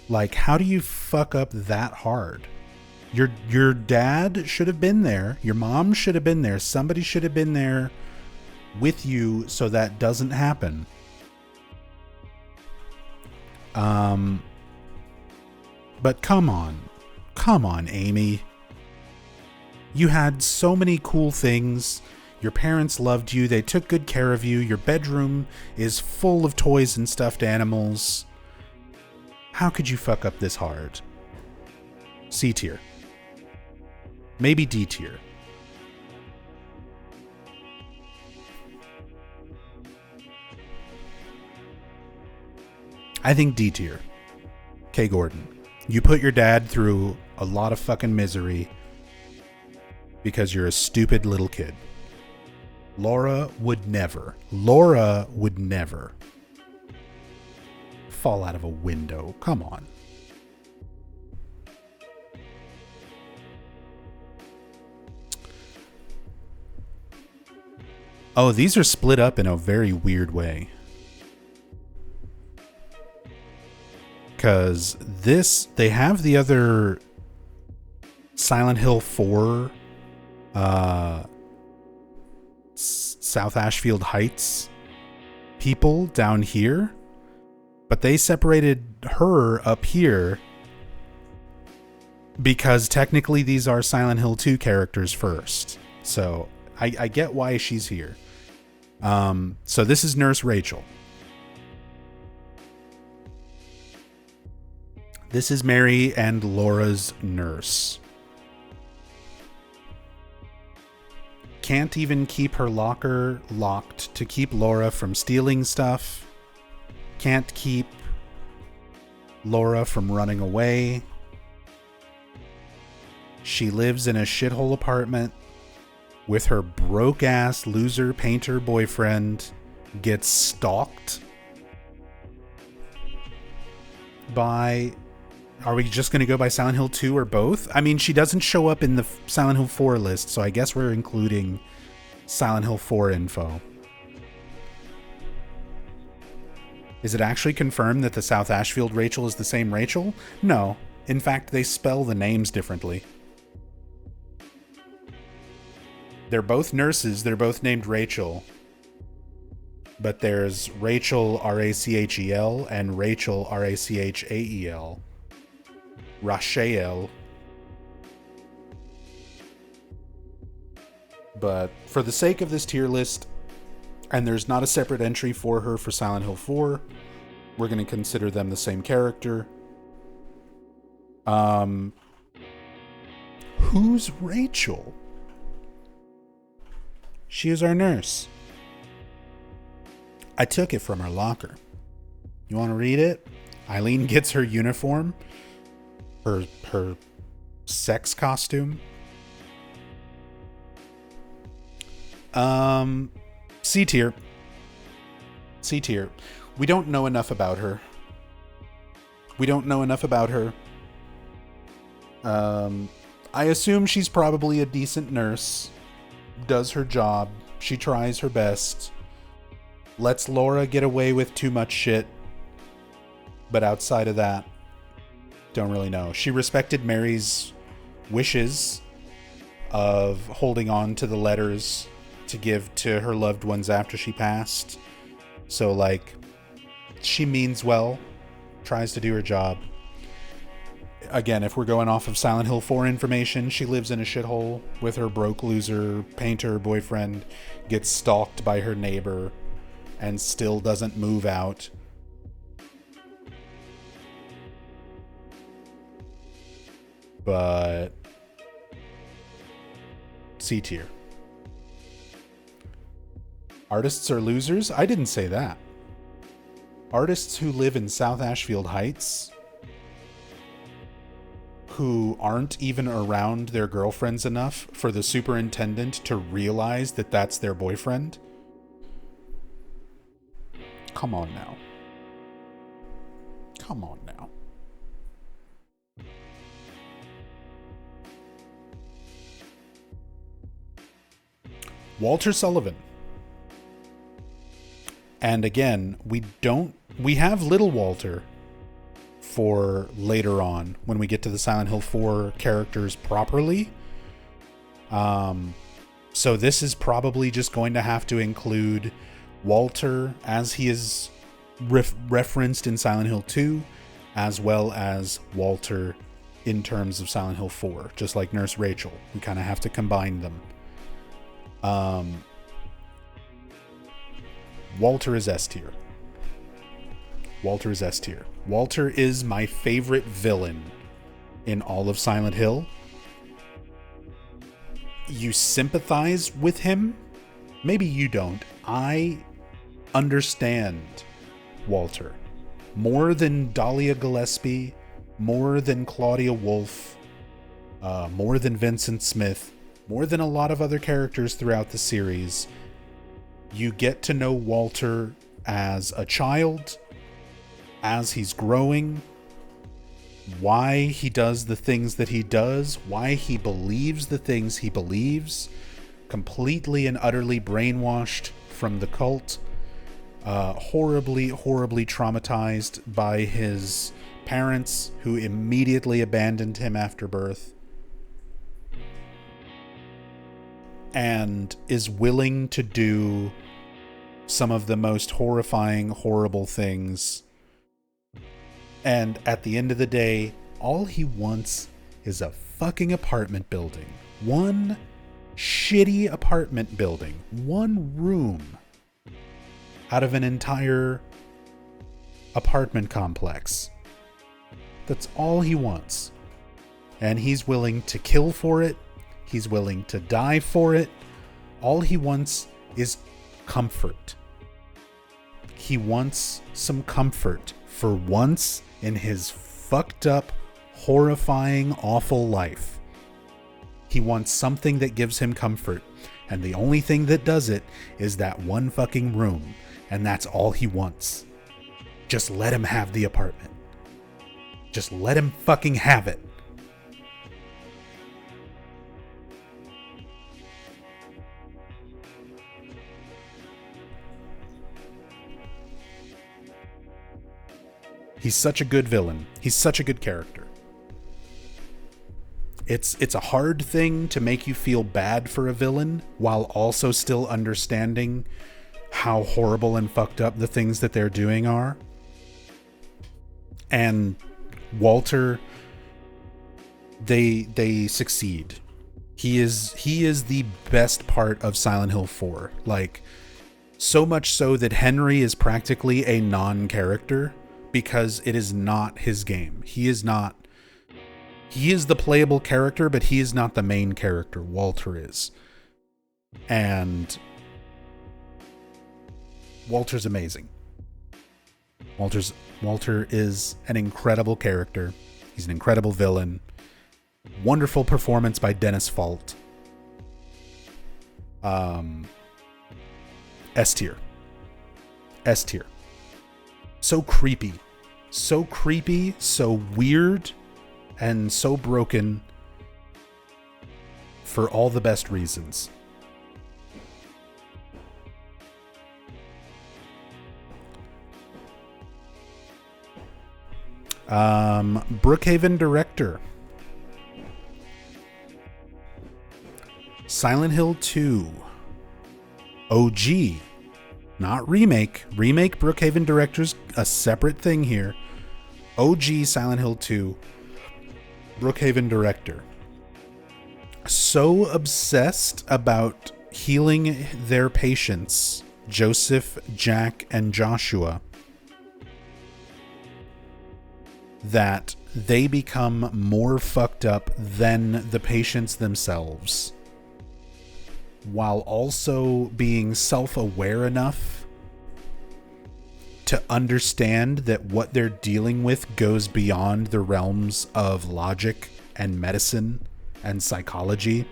Like, how do you fuck up that hard? Your dad should have been there. Your mom should have been there. Somebody should have been there with you so that doesn't happen. But come on, Amy. You had so many cool things. Your parents loved you. They took good care of you. Your bedroom is full of toys and stuffed animals. How could you fuck up this hard? C tier. Maybe D tier. I think D tier. K. Gordon. You put your dad through a lot of fucking misery because you're a stupid little kid. Laura would never fall out of a window. Come on. Oh, these are split up in a very weird way. Because they have the other Silent Hill 4 South Ashfield Heights people down here, but they separated her up here because technically these are Silent Hill 2 characters first. So I get why she's here. So this is Nurse Rachel. This is Mary and Laura's nurse. Can't even keep her locker locked to keep Laura from stealing stuff. Can't keep Laura from running away. She lives in a shithole apartment with her broke-ass loser painter boyfriend. Gets stalked by... Are we just going to go by Silent Hill 2 or both? I mean, she doesn't show up in the Silent Hill 4 list, so I guess we're including Silent Hill 4 info. Is it actually confirmed that the South Ashfield Rachel is the same Rachel? No. In fact, they spell the names differently. They're both nurses. They're both named Rachel. But there's Rachel, R-A-C-H-E-L, and Rachel, R-A-C-H-A-E-L. Rachel. But for the sake of this tier list, and there's not a separate entry for her for Silent Hill 4, we're going to consider them the same character. Who's Rachel? She is our nurse. I took it from her locker. You want to read it? Eileen gets her uniform, her sex costume. C tier. C tier. We don't know enough about her. I assume she's probably a decent nurse, does her job, she tries her best, lets Laura get away with too much shit, but outside of that, don't really know. She respected Mary's wishes of holding on to the letters to give to her loved ones after she passed. So, like, she means well, tries to do her job. Again, if we're going off of Silent Hill 4 information, she lives in a shithole with her broke loser painter boyfriend, gets stalked by her neighbor, and still doesn't move out. But C tier. Artists are losers? I didn't say that. Artists who live in South Ashfield Heights, who aren't even around their girlfriends enough for the superintendent to realize that that's their boyfriend? Come on now. Come on now. Walter Sullivan. And again, we have little Walter for later on when we get to the Silent Hill 4 characters properly. So this is probably just going to have to include Walter as he is referenced in Silent Hill 2, as well as Walter in terms of Silent Hill 4, just like Nurse Rachel. We kind of have to combine them. Walter is S tier. Walter is S tier. Walter is my favorite villain in all of Silent Hill. You sympathize with him. Maybe you don't. I understand Walter more than Dahlia Gillespie, more than Claudia Wolf, more than Vincent Smith, more than a lot of other characters throughout the series. You get to know Walter as a child, as he's growing, why he does the things that he does, why he believes the things he believes, completely and utterly brainwashed from the cult, horribly, horribly traumatized by his parents who immediately abandoned him after birth, and is willing to do some of the most horrifying, horrible things. And at the end of the day, all he wants is a fucking apartment building. One shitty apartment building. One room out of an entire apartment complex. That's all he wants. And he's willing to kill for it. He's willing to die for it. All he wants is comfort. He wants some comfort for once in his fucked up, horrifying, awful life. He wants something that gives him comfort. And the only thing that does it is that one fucking room. And that's all he wants. Just let him have the apartment. Just let him fucking have it. He's such a good villain. He's such a good character. It's a hard thing to make you feel bad for a villain while also still understanding how horrible and fucked up the things that they're doing are. And Walter, they succeed. He is the best part of Silent Hill 4. Like, so much so that Henry is practically a non-character because it is not his game. He is the playable character, but he is not the main character. Walter is. And Walter's amazing. Walter is an incredible character. He's an incredible villain. Wonderful performance by Dennis Fault. S tier. S tier. So creepy. So creepy, so weird, and so broken for all the best reasons. Brookhaven director. Silent Hill 2. OG. Not remake. Remake Brookhaven director's a separate thing here. OG Silent Hill 2. Brookhaven director. So obsessed about healing their patients, Joseph, Jack, and Joshua, that they become more fucked up than the patients themselves, while also being self-aware enough to understand that what they're dealing with goes beyond the realms of logic and medicine and psychology.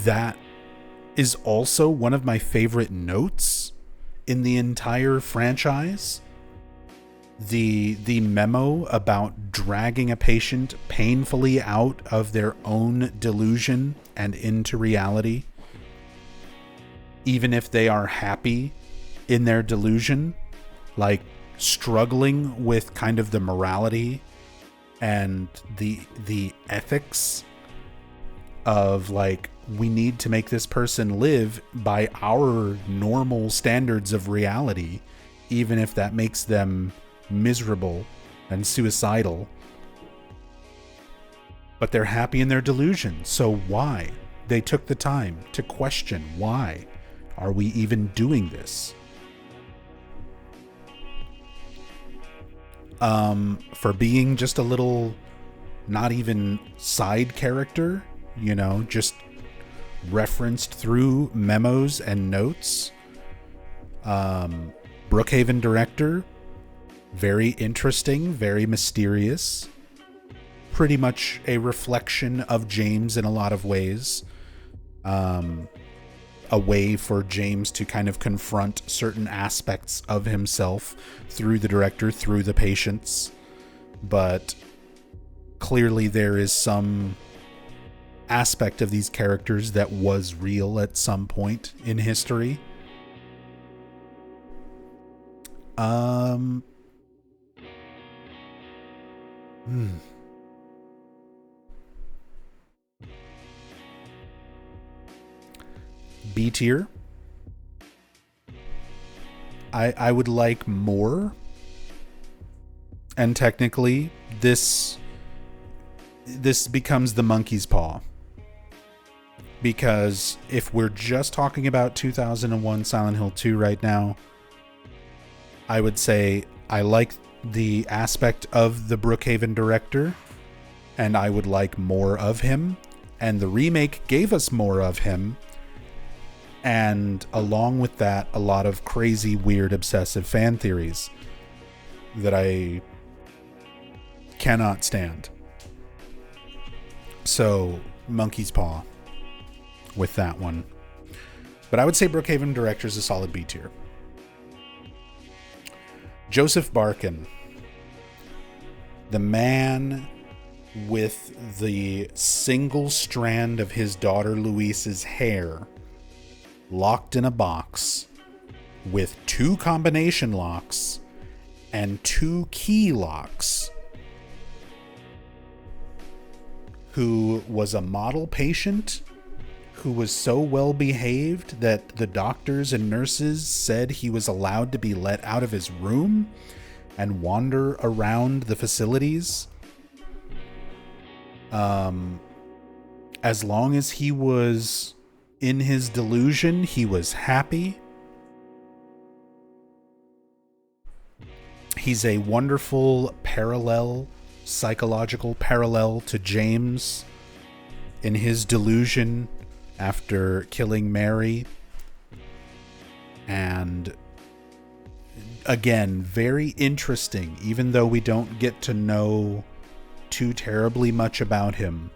That is also one of my favorite notes in the entire franchise. The memo about dragging a patient painfully out of their own delusion and into reality, even if they are happy in their delusion, like struggling with kind of the morality and the ethics of, like, we need to make this person live by our normal standards of reality, even if that makes them miserable and suicidal. But they're happy in their delusion. So why? They took the time to question, why are we even doing this? For being just a little, not even side character, you know, just referenced through memos and notes. Brookhaven director, very interesting, very mysterious, pretty much a reflection of James in a lot of ways. A way for James to kind of confront certain aspects of himself through the director, through the patients. But clearly there is some aspect of these characters that was real at some point in history. B tier. I would like more. And technically, this becomes the monkey's paw. Because if we're just talking about 2001 Silent Hill 2 right now, I would say I like the aspect of the Brookhaven director, and I would like more of him. And the remake gave us more of him. And along with that, a lot of crazy, weird, obsessive fan theories that I cannot stand. So, monkey's paw with that one. But I would say Brookhaven director is a solid B tier. Joseph Barkin, the man with the single strand of his daughter Luisa's hair locked in a box with 2 combination locks and 2 key locks, who was a model patient who was so well behaved that the doctors and nurses said he was allowed to be let out of his room and wander around the facilities. As long as he was in his delusion, he was happy. He's a wonderful psychological parallel to James in his delusion after killing Mary. And again, very interesting, even though we don't get to know too terribly much about him.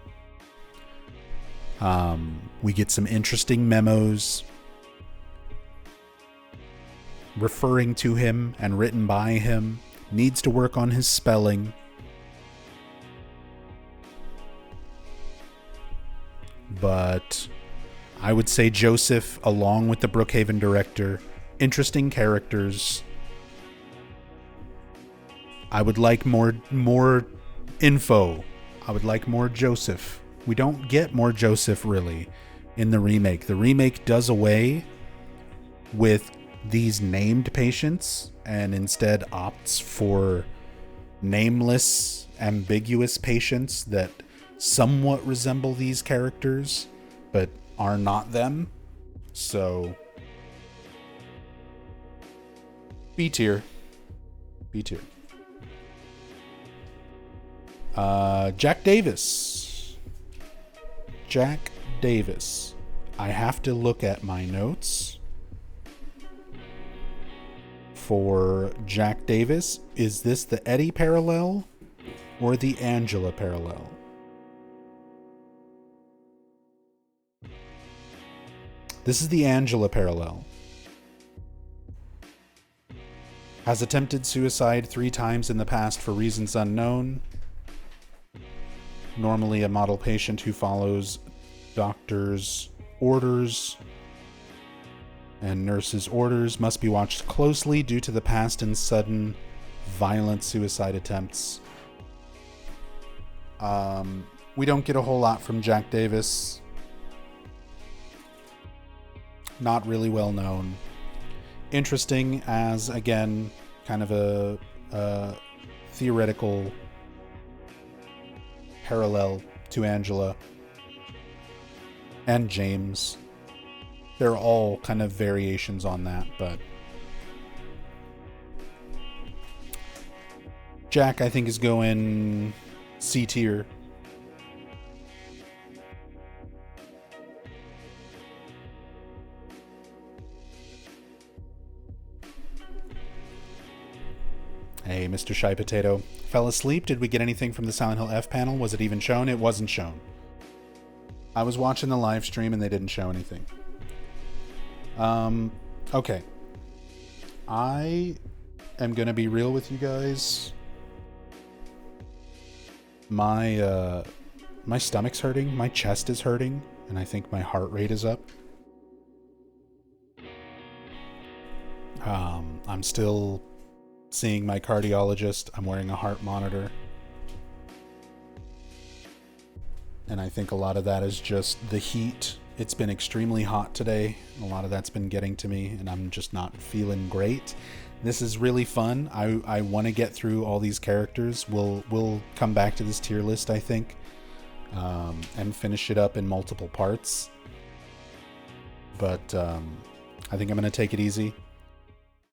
We get some interesting memos referring to him and written by him. Needs to work on his spelling. But I would say Joseph, along with the Brookhaven director, interesting characters. I would like more info. I would like more Joseph. We don't get more Joseph really in the remake. The remake does away with these named patients and instead opts for nameless, ambiguous patients that somewhat resemble these characters but are not them. So B tier. B tier. Jack Davis. Jack Davis. I have to look at my notes for Jack Davis. Is this the Eddie parallel or the Angela parallel? This is the Angela parallel. Has attempted suicide 3 times in the past for reasons unknown. Normally a model patient who follows doctors' orders and nurses' orders, must be watched closely due to the past and sudden violent suicide attempts. We don't get a whole lot from Jack Davis. Not really well known. Interesting as, again, kind of a theoretical parallel to Angela and James. They're all kind of variations on that, but Jack, I think, is going C tier. Hey, Mr. Shy Potato. Fell asleep? Did we get anything from the Silent Hill F panel? Was it even shown? It wasn't shown. I was watching the live stream and they didn't show anything. Okay. I am going to be real with you guys. My stomach's hurting. My chest is hurting. And I think my heart rate is up. I'm still seeing my cardiologist. I'm wearing a heart monitor. And I think a lot of that is just the heat. It's been extremely hot today. A lot of that's been getting to me, and I'm just not feeling great. This is really fun. I want to get through all these characters. We'll come back to this tier list, I think, and finish it up in multiple parts. But I think I'm going to take it easy.